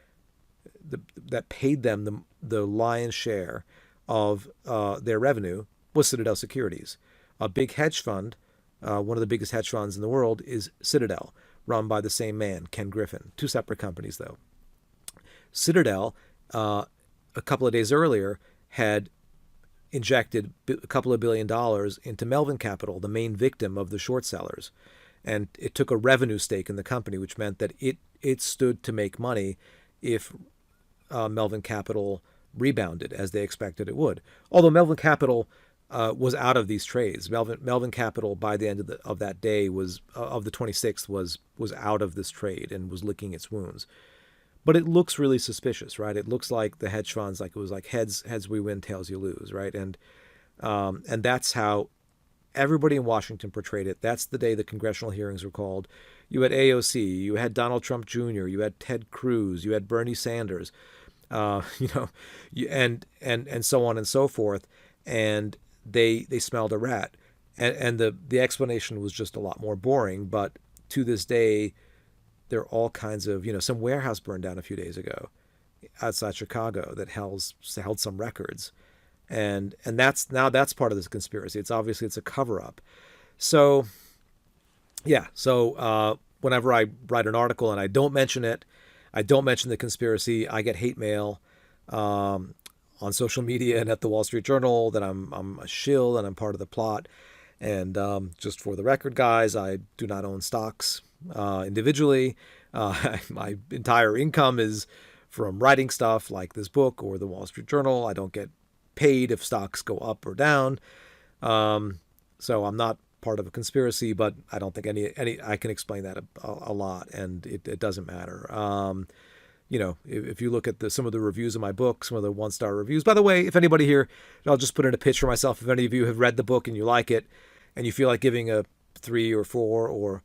that paid them the lion's share of their revenue was Citadel Securities, a big hedge fund. One of the biggest hedge funds in the world is Citadel, run by the same man, Ken Griffin. Two separate companies, though. Citadel, a couple of days earlier, had injected a couple of $1 billion into Melvin Capital, the main victim of the short sellers. And it took a revenue stake in the company, which meant that it stood to make money if Melvin Capital rebounded as they expected it would. Although Melvin Capital was out of these trades. Melvin Capital, by the end of that day, of the 26th, was out of this trade and was licking its wounds. But it looks really suspicious, right? It looks like the hedge funds, like it was like heads we win, tails you lose, right? And that's how everybody in Washington portrayed it. That's the day the congressional hearings were called. You had AOC, you had Donald Trump Jr., you had Ted Cruz, you had Bernie Sanders, and so on and so forth. And they smelled a rat. And the explanation was just a lot more boring. But to this day, there are all kinds of, some warehouse burned down a few days ago outside Chicago that held some records. And that's part of this conspiracy. It's a cover up. So, yeah. So whenever I write an article and I don't mention it, I don't mention the conspiracy. I get hate mail on social media and at the Wall Street Journal that I'm a shill and I'm part of the plot. And just for the record, guys, I do not own stocks individually. My entire income is from writing stuff like this book or the Wall Street Journal. I don't get paid if stocks go up or down. So I'm not part of a conspiracy, but I don't think any I can explain that a lot, and it doesn't matter. If you look at some of the reviews of my book, some of the 1-star reviews. By the way, if anybody here, I'll just put in a pitch for myself. If any of you have read the book and you like it, and you feel like giving a 3 or 4 or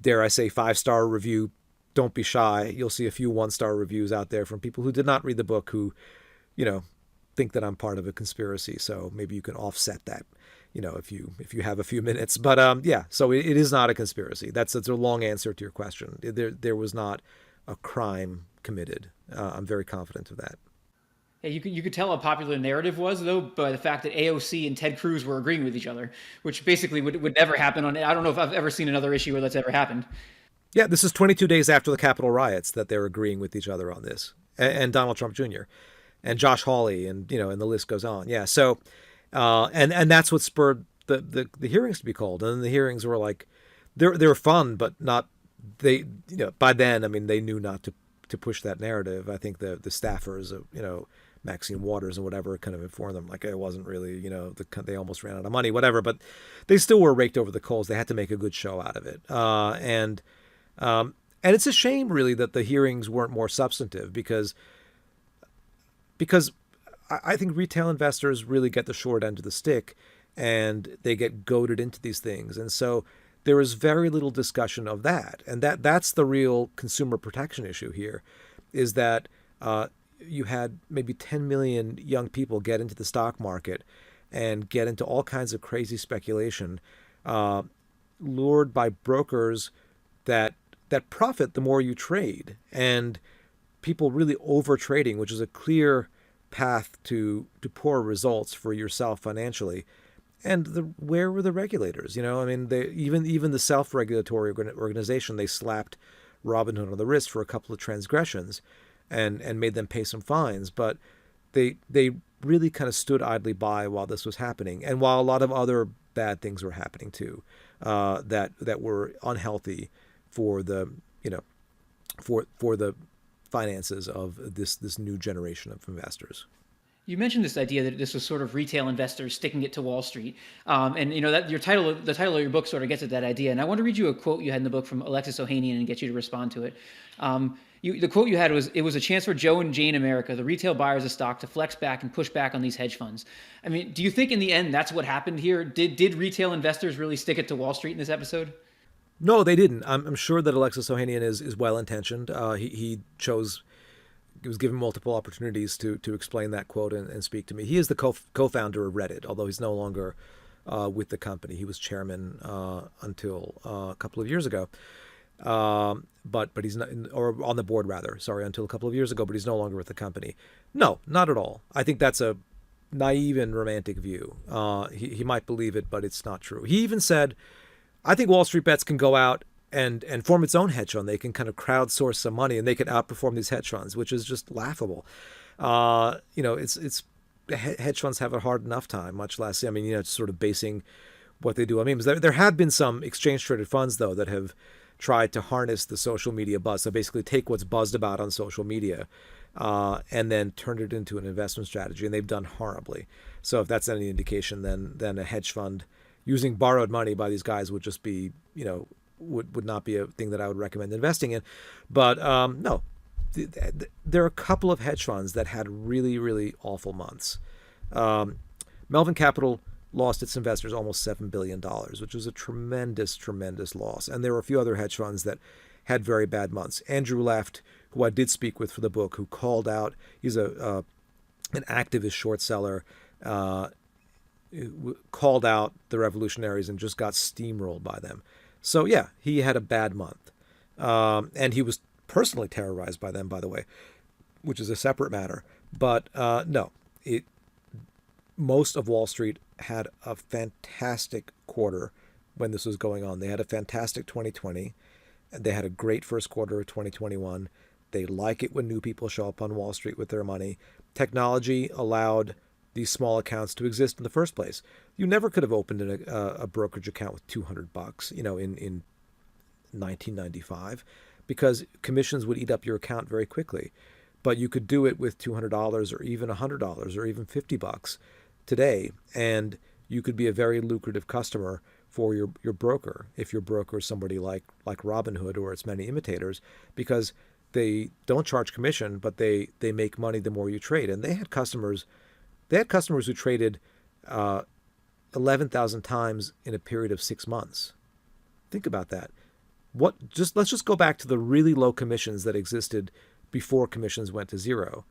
dare I say 5-star review, don't be shy. You'll see a few 1-star reviews out there from people who did not read the book who, think that I'm part of a conspiracy. So maybe you can offset that, if you have a few minutes. But so it is not a conspiracy. That's a long answer to your question. There was not a crime committed. I'm very confident of that. Yeah, you could tell how popular the narrative was, though, by the fact that AOC and Ted Cruz were agreeing with each other, which basically would never happen I don't know if I've ever seen another issue where that's ever happened. Yeah, this is 22 days after the Capitol riots that they're agreeing with each other on this, and Donald Trump Jr. and Josh Hawley, and and the list goes on. Yeah, so and that's what spurred the hearings to be called, and then the hearings were like they were fun, but not by then. I mean, they knew not to push that narrative. I think the staffers, Maxine Waters and whatever, kind of informed them like it wasn't really, they almost ran out of money, whatever, but they still were raked over the coals. They had to make a good show out of it, and it's a shame really that the hearings weren't more substantive because I think retail investors really get the short end of the stick and they get goaded into these things. And so there is very little discussion of that. And that's the real consumer protection issue here, is that you had maybe 10 million young people get into the stock market and get into all kinds of crazy speculation, lured by brokers that profit the more you trade, and people really over trading, which is a clear path to poor results for yourself financially. And where were the regulators? I mean, even the self-regulatory organization, they slapped Robinhood on the wrist for a couple of transgressions, and made them pay some fines. But they really kind of stood idly by while this was happening, and while a lot of other bad things were happening too, that were unhealthy for the for the finances of this new generation of investors. You mentioned this idea that this was sort of retail investors sticking it to Wall Street, and that the title of your book sort of gets at that idea. And I want to read you a quote you had in the book from Alexis Ohanian and get you to respond to it. The quote you had was, "It was a chance for Joe and Jane America, the retail buyers of stock, to flex back and push back on these hedge funds." I mean, do you think in the end that's what happened here? Did retail investors really stick it to Wall Street in this episode? No, they didn't. I'm sure that Alexis Ohanian is well-intentioned. He was given multiple opportunities to explain that quote and speak to me. He is the co-founder of Reddit, although he's no longer with the company. He was chairman until a couple of years ago. But he's not, or on the board rather, sorry, until a couple of years ago, but he's no longer with the company. No, not at all. I think that's a naive and romantic view. He might believe it, but it's not true. He even said, I think Wall Street Bets can go out and form its own hedge fund. They can kind of crowdsource some money and they can outperform these hedge funds, which is just laughable. It's hedge funds have a hard enough time, much less, sort of basing what they do. I mean, there have been some exchange traded funds though that have tried to harness the social media buzz. So basically take what's buzzed about on social media and then turn it into an investment strategy. And they've done horribly. So if that's any indication, then a hedge fund using borrowed money by these guys would just be, would not be a thing that I would recommend investing in. But no, there are a couple of hedge funds that had really, really awful months. Melvin Capital lost its investors almost $7 billion, which was a tremendous, tremendous loss. And there were a few other hedge funds that had very bad months. Andrew Left, who I did speak with for the book, who called out, he's an activist short seller, called out the revolutionaries and just got steamrolled by them. So yeah, he had a bad month. And he was personally terrorized by them, by the way, which is a separate matter. But no, most of Wall Street had a fantastic quarter when this was going on. They had a fantastic 2020. They had a great first quarter of 2021. They like it when new people show up on Wall Street with their money. Technology allowed these small accounts to exist in the first place. You never could have opened a brokerage account with $200, in 1995, because commissions would eat up your account very quickly. But you could do it with $200 or even $100 or even $50 today, and you could be a very lucrative customer for your broker, if your broker is somebody like Robinhood or its many imitators, because they don't charge commission, but they make money the more you trade. And they had customers who traded 11,000 times in a period of 6 months. Think about that. Let's just go back to the really low commissions that existed before commissions went to zero.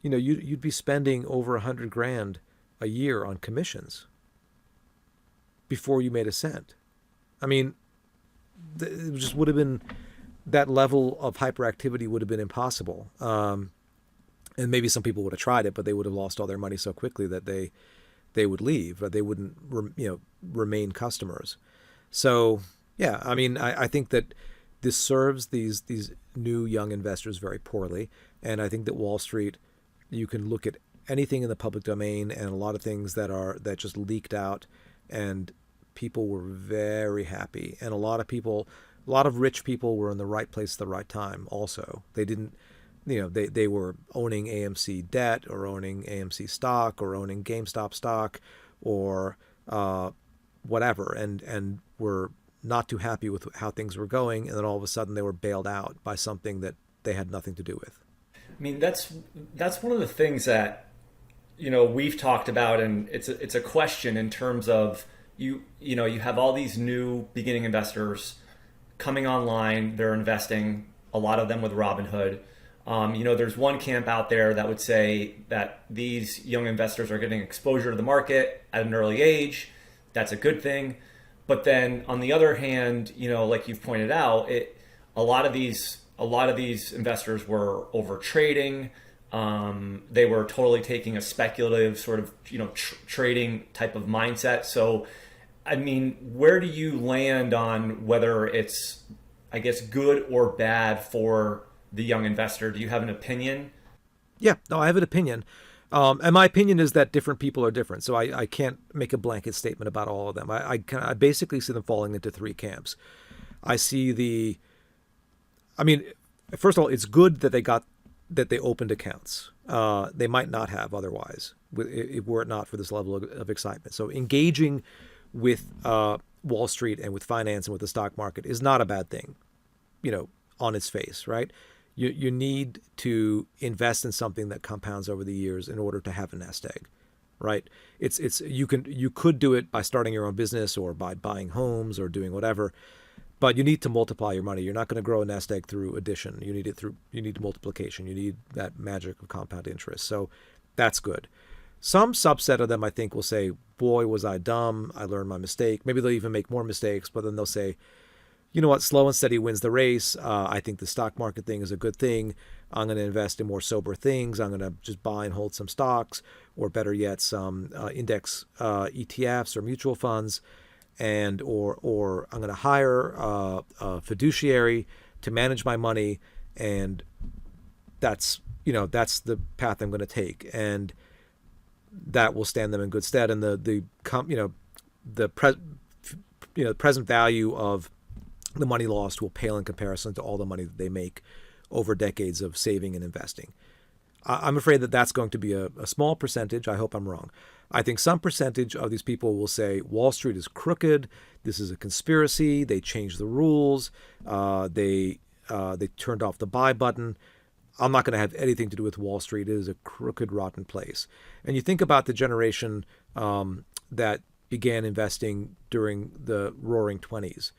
You'd be spending over $100,000 a year on commissions before you made a cent. I mean, it just would have been, that level of hyperactivity would have been impossible. And maybe some people would have tried it, but they would have lost all their money so quickly that they would leave, but they wouldn't remain customers. So yeah, I mean, I think that this serves these new young investors very poorly. And I think that Wall Street, you can look at anything in the public domain and a lot of things that just leaked out, and people were very happy. And a lot of rich people were in the right place at the right time also. They didn't, they were owning AMC debt or owning AMC stock or owning GameStop stock or whatever, and were not too happy with how things were going. And then all of a sudden they were bailed out by something that they had nothing to do with. I mean, that's one of the things that, we've talked about, and it's a question in terms of you have all these new beginning investors coming online. They're investing, a lot of them with Robinhood. There's one camp out there that would say that these young investors are getting exposure to the market at an early age. That's a good thing. But then on the other hand, like you've pointed out, a lot of these investors were over trading. They were totally taking a speculative sort of, trading type of mindset. So, I mean, where do you land on whether it's, I guess, good or bad for the young investor? Do you have an opinion? Yeah, no, I have an opinion. And my opinion is that different people are different. So I can't make a blanket statement about all of them. I basically see them falling into three camps. First of all, it's good that they opened accounts. They might not have otherwise, were it not for this level of excitement. So engaging with Wall Street and with finance and with the stock market is not a bad thing, on its face, right? You need to invest in something that compounds over the years in order to have a nest egg, right? You could do it by starting your own business or by buying homes or doing whatever, but you need to multiply your money. You're not going to grow a nest egg through addition. You need multiplication. You need that magic of compound interest. So that's good. Some subset of them, I think, will say, boy, was I dumb. I learned my mistake. Maybe they'll even make more mistakes, but then they'll say, you know what, slow and steady wins the race. I think the stock market thing is a good thing. I'm going to invest in more sober things. I'm going to just buy and hold some stocks, or better yet, some index ETFs or mutual funds, and or I'm going to hire a fiduciary to manage my money, and that's the path I'm going to take, and that will stand them in good stead. And the present value of the money lost will pale in comparison to all the money that they make over decades of saving and investing. I'm afraid that that's going to be a small percentage. I hope I'm wrong. I think some percentage of these people will say Wall Street is crooked. This is a conspiracy. They changed the rules. They turned off the buy button. I'm not going to have anything to do with Wall Street. It is a crooked, rotten place. And you think about the generation that began investing during the Roaring '20s.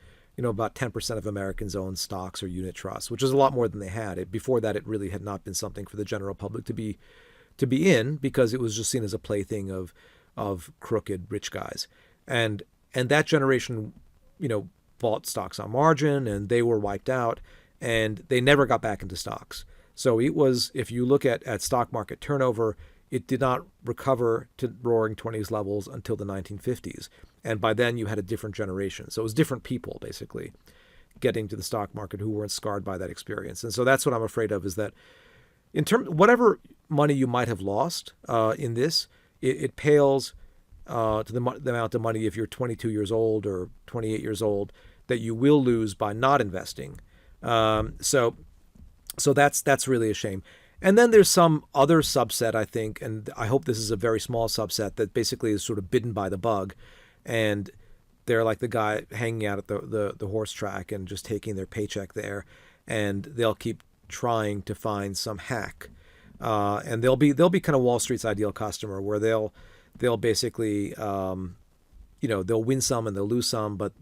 About 10% of Americans own stocks or unit trusts, which is a lot more than they had. Before that, it really had not been something for the general public to be in, because it was just seen as a plaything of crooked rich guys. And that generation, bought stocks on margin, and they were wiped out, and they never got back into stocks. So it was, if you look at stock market turnover, it did not recover to Roaring '20s levels until the 1950s. And by then you had a different generation. So it was different people, basically. getting to the stock market who weren't scarred by that experience. And so that's what I'm afraid of, is that whatever money you might have lost in this, it pales to the amount of money if you're 22 years old or 28 years old that you will lose by not investing. So that's really a shame. And then there's some other subset, I think, and I hope this is a very small subset, that basically is sort of bitten by the bug, and they're like the guy hanging out at the horse track and just taking their paycheck there, and they'll keep trying to find some hack, and they'll be kind of Wall Street's ideal customer, where they'll basically they'll win some and they'll lose some, but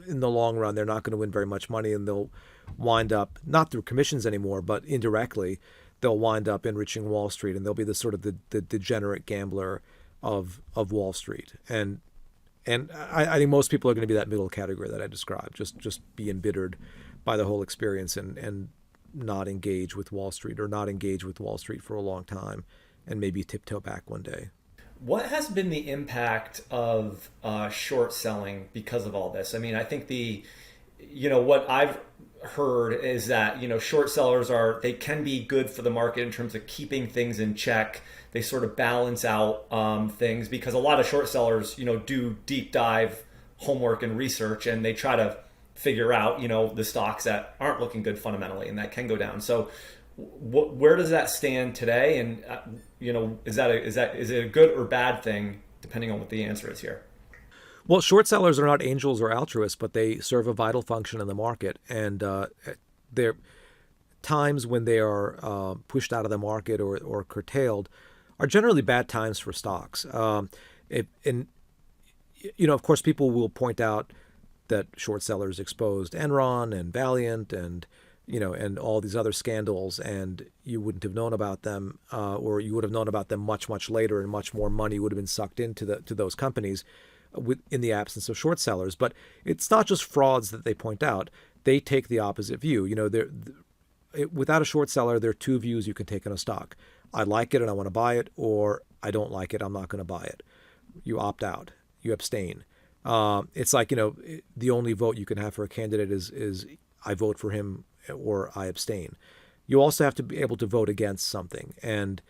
in the long run they're not going to win very much money, and they'll wind up, not through commissions anymore, but indirectly they'll wind up enriching Wall Street, and they'll be the sort of the degenerate gambler of Wall Street. And I think most people are going to be that middle category that I described, just be embittered by the whole experience and not engage with Wall Street, or not engage with Wall Street for a long time, and maybe tiptoe back one day. What has been the impact of short selling because of all this? I mean, I think what I've heard is that, short sellers they can be good for the market in terms of keeping things in check. They sort of balance out things, because a lot of short sellers, do deep dive homework and research, and they try to figure out, the stocks that aren't looking good fundamentally and that can go down. So where does that stand today? And, is it a good or bad thing, depending on what the answer is here? Well, short sellers are not angels or altruists, but they serve a vital function in the market. And there times when they are pushed out of the market or curtailed are generally bad times for stocks. Of course, people will point out that short sellers exposed Enron and Valiant and all these other scandals, and you wouldn't have known about them, or you would have known about them much, much later, and much more money would have been sucked into those companies in the absence of short sellers. But it's not just frauds that they point out. They take the opposite view. Without a short seller, there are two views you can take on a stock. I like it and I want to buy it, or I don't like it, I'm not going to buy it. You opt out. You abstain. It's like, the only vote you can have for a candidate is I vote for him or I abstain. You also have to be able to vote against something. And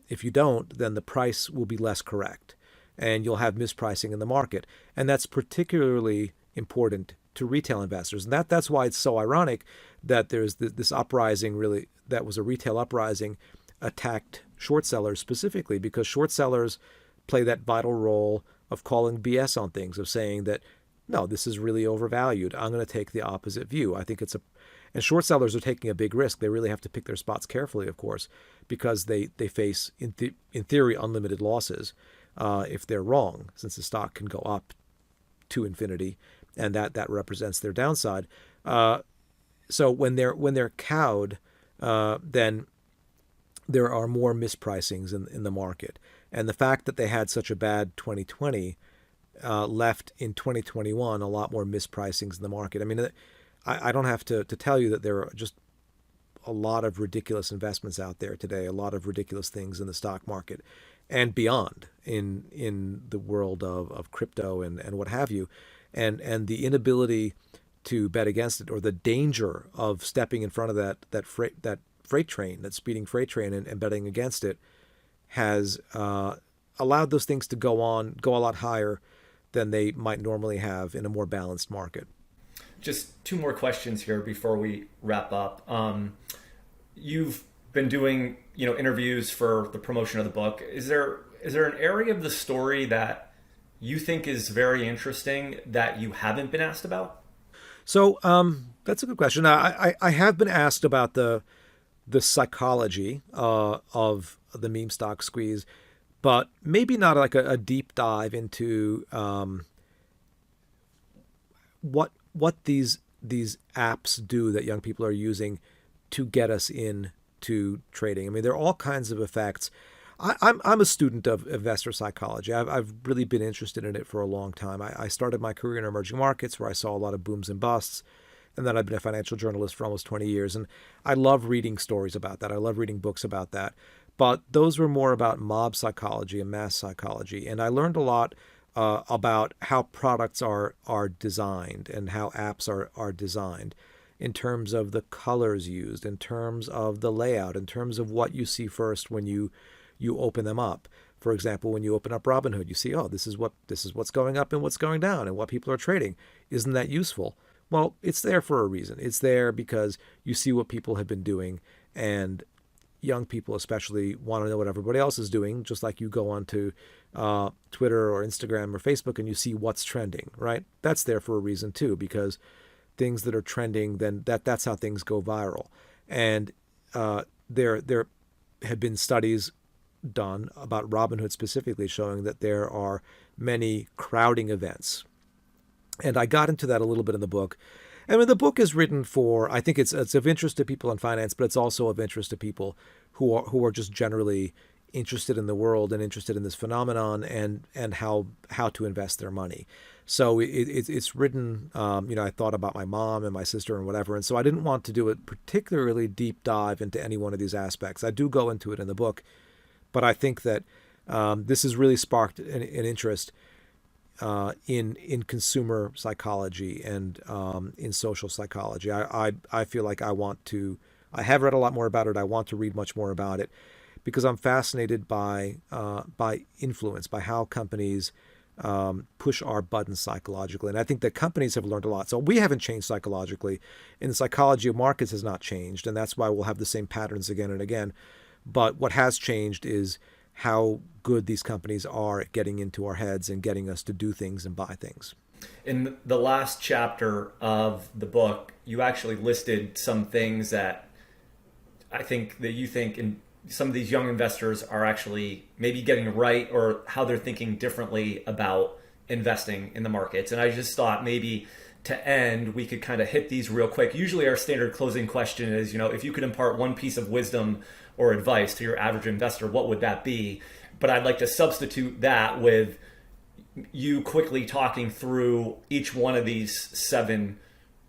if you don't, then the price will be less correct, and you'll have mispricing in the market. And that's particularly important to retail investors. And that's why it's so ironic that there's this uprising, really, that was a retail uprising, attacked short sellers specifically, because short sellers play that vital role of calling BS on things, of saying that, no, this is really overvalued. I'm going to take the opposite view. I think and short sellers are taking a big risk. They really have to pick their spots carefully, of course, because they face, in theory, unlimited losses if they're wrong, since the stock can go up to infinity, and that represents their downside. So when they're cowed, then there are more mispricings in the market. And the fact that they had such a bad 2020 left in 2021 a lot more mispricings in the market. I mean, I don't have to tell you that there are just a lot of ridiculous investments out there today, a lot of ridiculous things in the stock market and beyond in the world of crypto and what have you. And the inability to bet against it, or the danger of stepping in front of that freight train, that speeding freight train, and betting against it, has allowed those things to go a lot higher than they might normally have in a more balanced market. Just two more questions here before we wrap up. You've been doing, interviews for the promotion of the book. Is there an area of the story that you think is very interesting that you haven't been asked about? So that's a good question. I have been asked about the psychology of the meme stock squeeze, but maybe not like a deep dive into what these apps do that young people are using to get us into trading. I mean, there are all kinds of effects. I'm a student of investor psychology. I've really been interested in it for a long time. I started my career in emerging markets, where I saw a lot of booms and busts, and then I've been a financial journalist for almost 20 years. And I love reading stories about that. I love reading books about that. But those were more about mob psychology and mass psychology. And I learned a lot about how products are designed and how apps are designed, in terms of the colors used, in terms of the layout, in terms of what you see first when you open them up. For example, when you open up Robinhood, you see, oh, this is what's going up and what's going down and what people are trading. Isn't that useful? Well, it's there for a reason. It's there because you see what people have been doing, and young people especially want to know what everybody else is doing, just like you go onto Twitter or Instagram or Facebook and you see what's trending, right? That's there for a reason too, because things that are trending, then that's how things go viral. And there have been studies done about Robinhood specifically showing that there are many crowding events. And I got into that a little bit in the book. I mean, the book is written for, I think it's of interest to people in finance, but it's also of interest to people who are just generally interested in the world and interested in this phenomenon and how to invest their money. So it's written, I thought about my mom and my sister and whatever. And so I didn't want to do a particularly deep dive into any one of these aspects. I do go into it in the book, but I think that this has really sparked an interest in consumer psychology and in social psychology. I feel like I have read a lot more about it. I want to read much more about it because I'm fascinated by influence, by how companies push our buttons psychologically. And I think that companies have learned a lot. So we haven't changed psychologically, and the psychology of markets has not changed. And that's why we'll have the same patterns again and again. But what has changed is how good these companies are at getting into our heads and getting us to do things and buy things. In the last chapter of the book, you actually listed some things that I think that you think in some of these young investors are actually maybe getting right, or how they're thinking differently about investing in the markets. And I just thought maybe to end, we could kind of hit these real quick. Usually our standard closing question is, if you could impart one piece of wisdom or advice to your average investor, what would that be? But I'd like to substitute that with you quickly talking through each one of these 7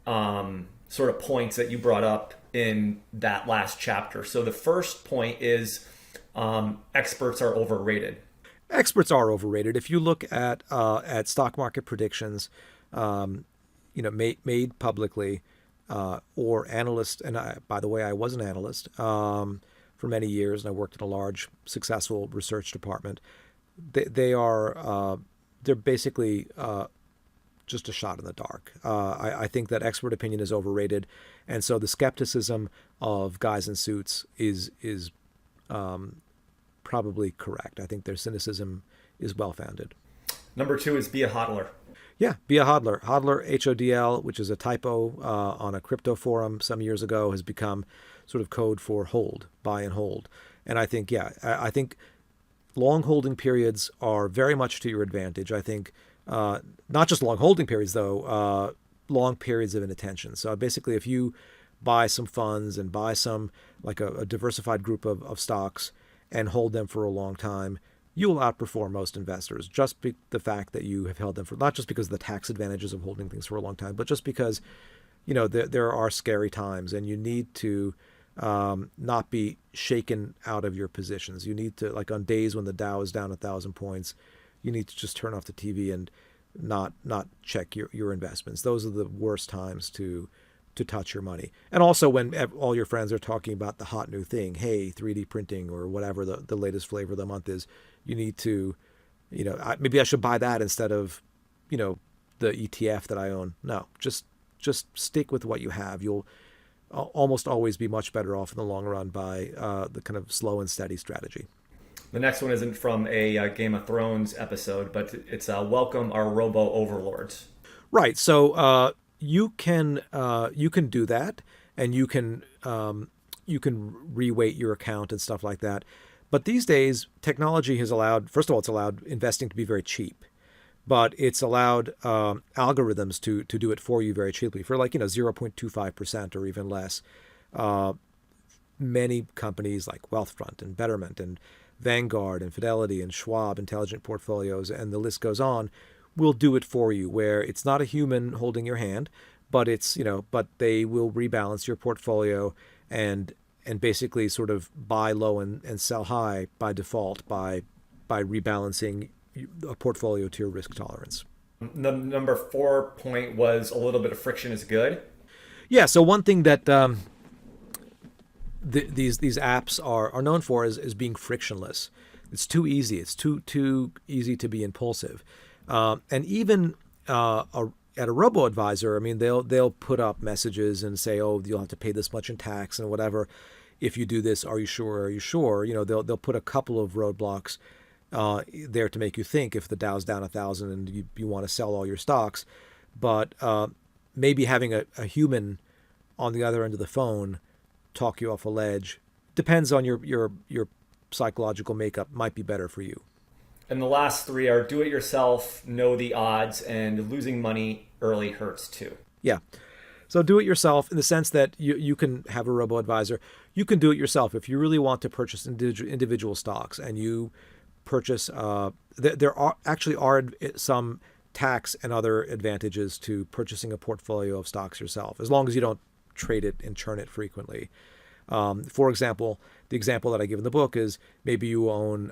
sort of points that you brought up in that last chapter. So the first point is experts are overrated. Experts are overrated. If you look at stock market predictions, made publicly, or analysts, and by the way, I was an analyst for many years, and I worked in a large, successful research department. They're basically just a shot in the dark. I think that expert opinion is overrated, and so the skepticism of guys in suits is probably correct. I think their cynicism is well-founded. Number 2 is be a hodler. Yeah, be a hodler. Hodler, HODL, which is a typo on a crypto forum some years ago, has become sort of code for hold, buy and hold. And I think, I think long holding periods are very much to your advantage. I think not just long holding periods, though, long periods of inattention. So basically, if you buy some funds and buy some, like a diversified group of stocks and hold them for a long time, you will outperform most investors, just the fact that you have held them for, not just because of the tax advantages of holding things for a long time, but just because, there are scary times and you need to not be shaken out of your positions. You need to, like on days when the Dow is down 1,000 points, you need to just turn off the TV and not check your investments. Those are the worst times to touch your money. And also when all your friends are talking about the hot new thing, hey, 3D printing or whatever the latest flavor of the month is, you need to, maybe I should buy that instead of, the ETF that I own. No, just stick with what you have. You'll almost always be much better off in the long run by the kind of slow and steady strategy. The next one isn't from a Game of Thrones episode, but it's welcome our robo overlords. Right. So you can do that, and you can reweight your account and stuff like that. But these days, technology has allowed, first of all, it's allowed investing to be very cheap, but it's allowed algorithms to do it for you very cheaply for 0.25% or even less. Many companies like Wealthfront and Betterment and Vanguard and Fidelity and Schwab Intelligent Portfolios, and the list goes on, will do it for you, where it's not a human holding your hand, but but they will rebalance your portfolio and basically sort of buy low and sell high by default by rebalancing a portfolio to your risk tolerance. The number 4 point was a little bit of friction is good. Yeah. So one thing that these apps are known for is being frictionless. It's too easy. It's too easy to be impulsive. And even at a robo-advisor, I mean, they'll put up messages and say, oh, you'll have to pay this much in tax and whatever. If you do this, are you sure? Are you sure? They'll put a couple of roadblocks there to make you think if the Dow's down 1,000 and you want to sell all your stocks. But maybe having a human on the other end of the phone talk you off a ledge, depends on your psychological makeup, might be better for you. And the last 3 are do it yourself, know the odds, and losing money early hurts too. Yeah. So do it yourself in the sense that you can have a robo-advisor. You can do it yourself if you really want to purchase individual stocks and you purchase. There are some tax and other advantages to purchasing a portfolio of stocks yourself, as long as you don't trade it and churn it frequently. For example, the example that I give in the book is maybe you own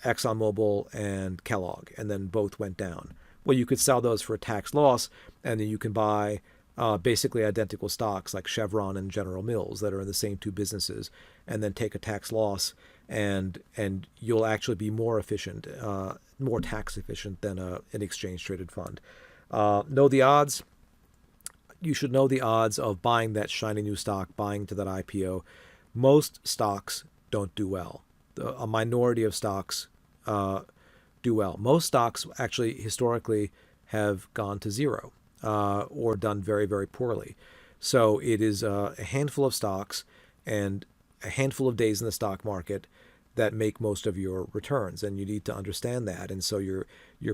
ExxonMobil and Kellogg, and then both went down. Well, you could sell those for a tax loss, and then you can buy basically identical stocks like Chevron and General Mills that are in the same 2 businesses, and then take a tax loss, and you'll actually be more efficient, more tax efficient than an exchange traded fund. Know the odds. You should know the odds of buying that shiny new stock, buying to that IPO. Most stocks don't do well. A minority of stocks do well. Most stocks actually historically have gone to zero or done very, very poorly. So it is a handful of stocks and a handful of days in the stock market that make most of your returns, and you need to understand that. And so your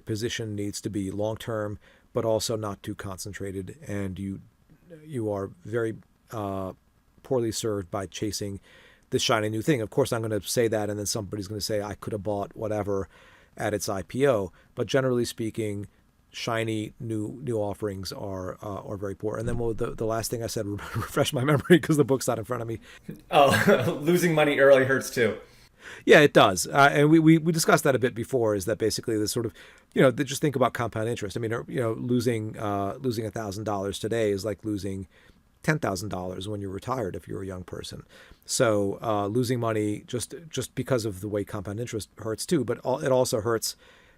position needs to be long-term, but also not too concentrated, and you are very poorly served by chasing this shiny new thing. Of course, I'm going to say that, and then somebody's going to say I could have bought whatever at its IPO. But generally speaking, shiny new offerings are very poor. And then the last thing I said, refresh my memory because the book's not in front of me. Oh, losing money early hurts too. Yeah, it does. And we discussed that a bit before, is that basically this sort of, just think about compound interest. I mean, losing $1,000 today is like losing $10,000 when you're retired if you're a young person. So losing money just because of the way compound interest hurts too, but it also hurts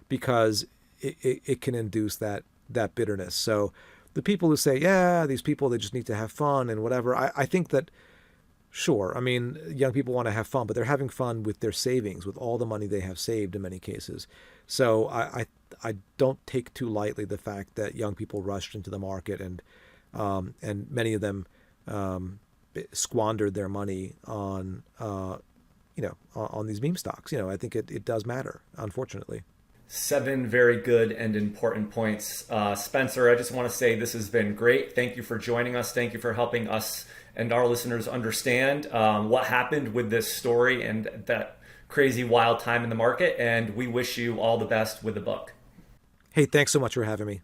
because it can induce that bitterness. So the people who say, yeah, these people, they just need to have fun and whatever, I think that, sure, I mean, young people want to have fun, but they're having fun with their savings, with all the money they have saved in many cases. So I don't take too lightly the fact that young people rushed into the market and many of them squandered their money on these meme stocks. I think it does matter, unfortunately. 7 very good and important points. Spencer, I just want to say this has been great. Thank you for joining us. Thank you for helping us and our listeners understand what happened with this story and that crazy wild time in the market. And we wish you all the best with the book. Hey, thanks so much for having me.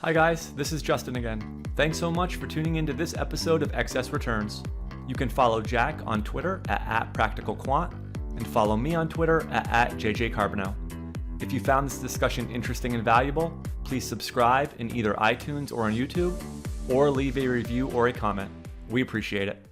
Hi guys, this is Justin again. Thanks so much for tuning into this episode of Excess Returns. You can follow Jack on Twitter at @PracticalQuant and follow me on Twitter at JJ Carbonneau. If you found this discussion interesting and valuable, please subscribe in either iTunes or on YouTube, or leave a review or a comment. We appreciate it.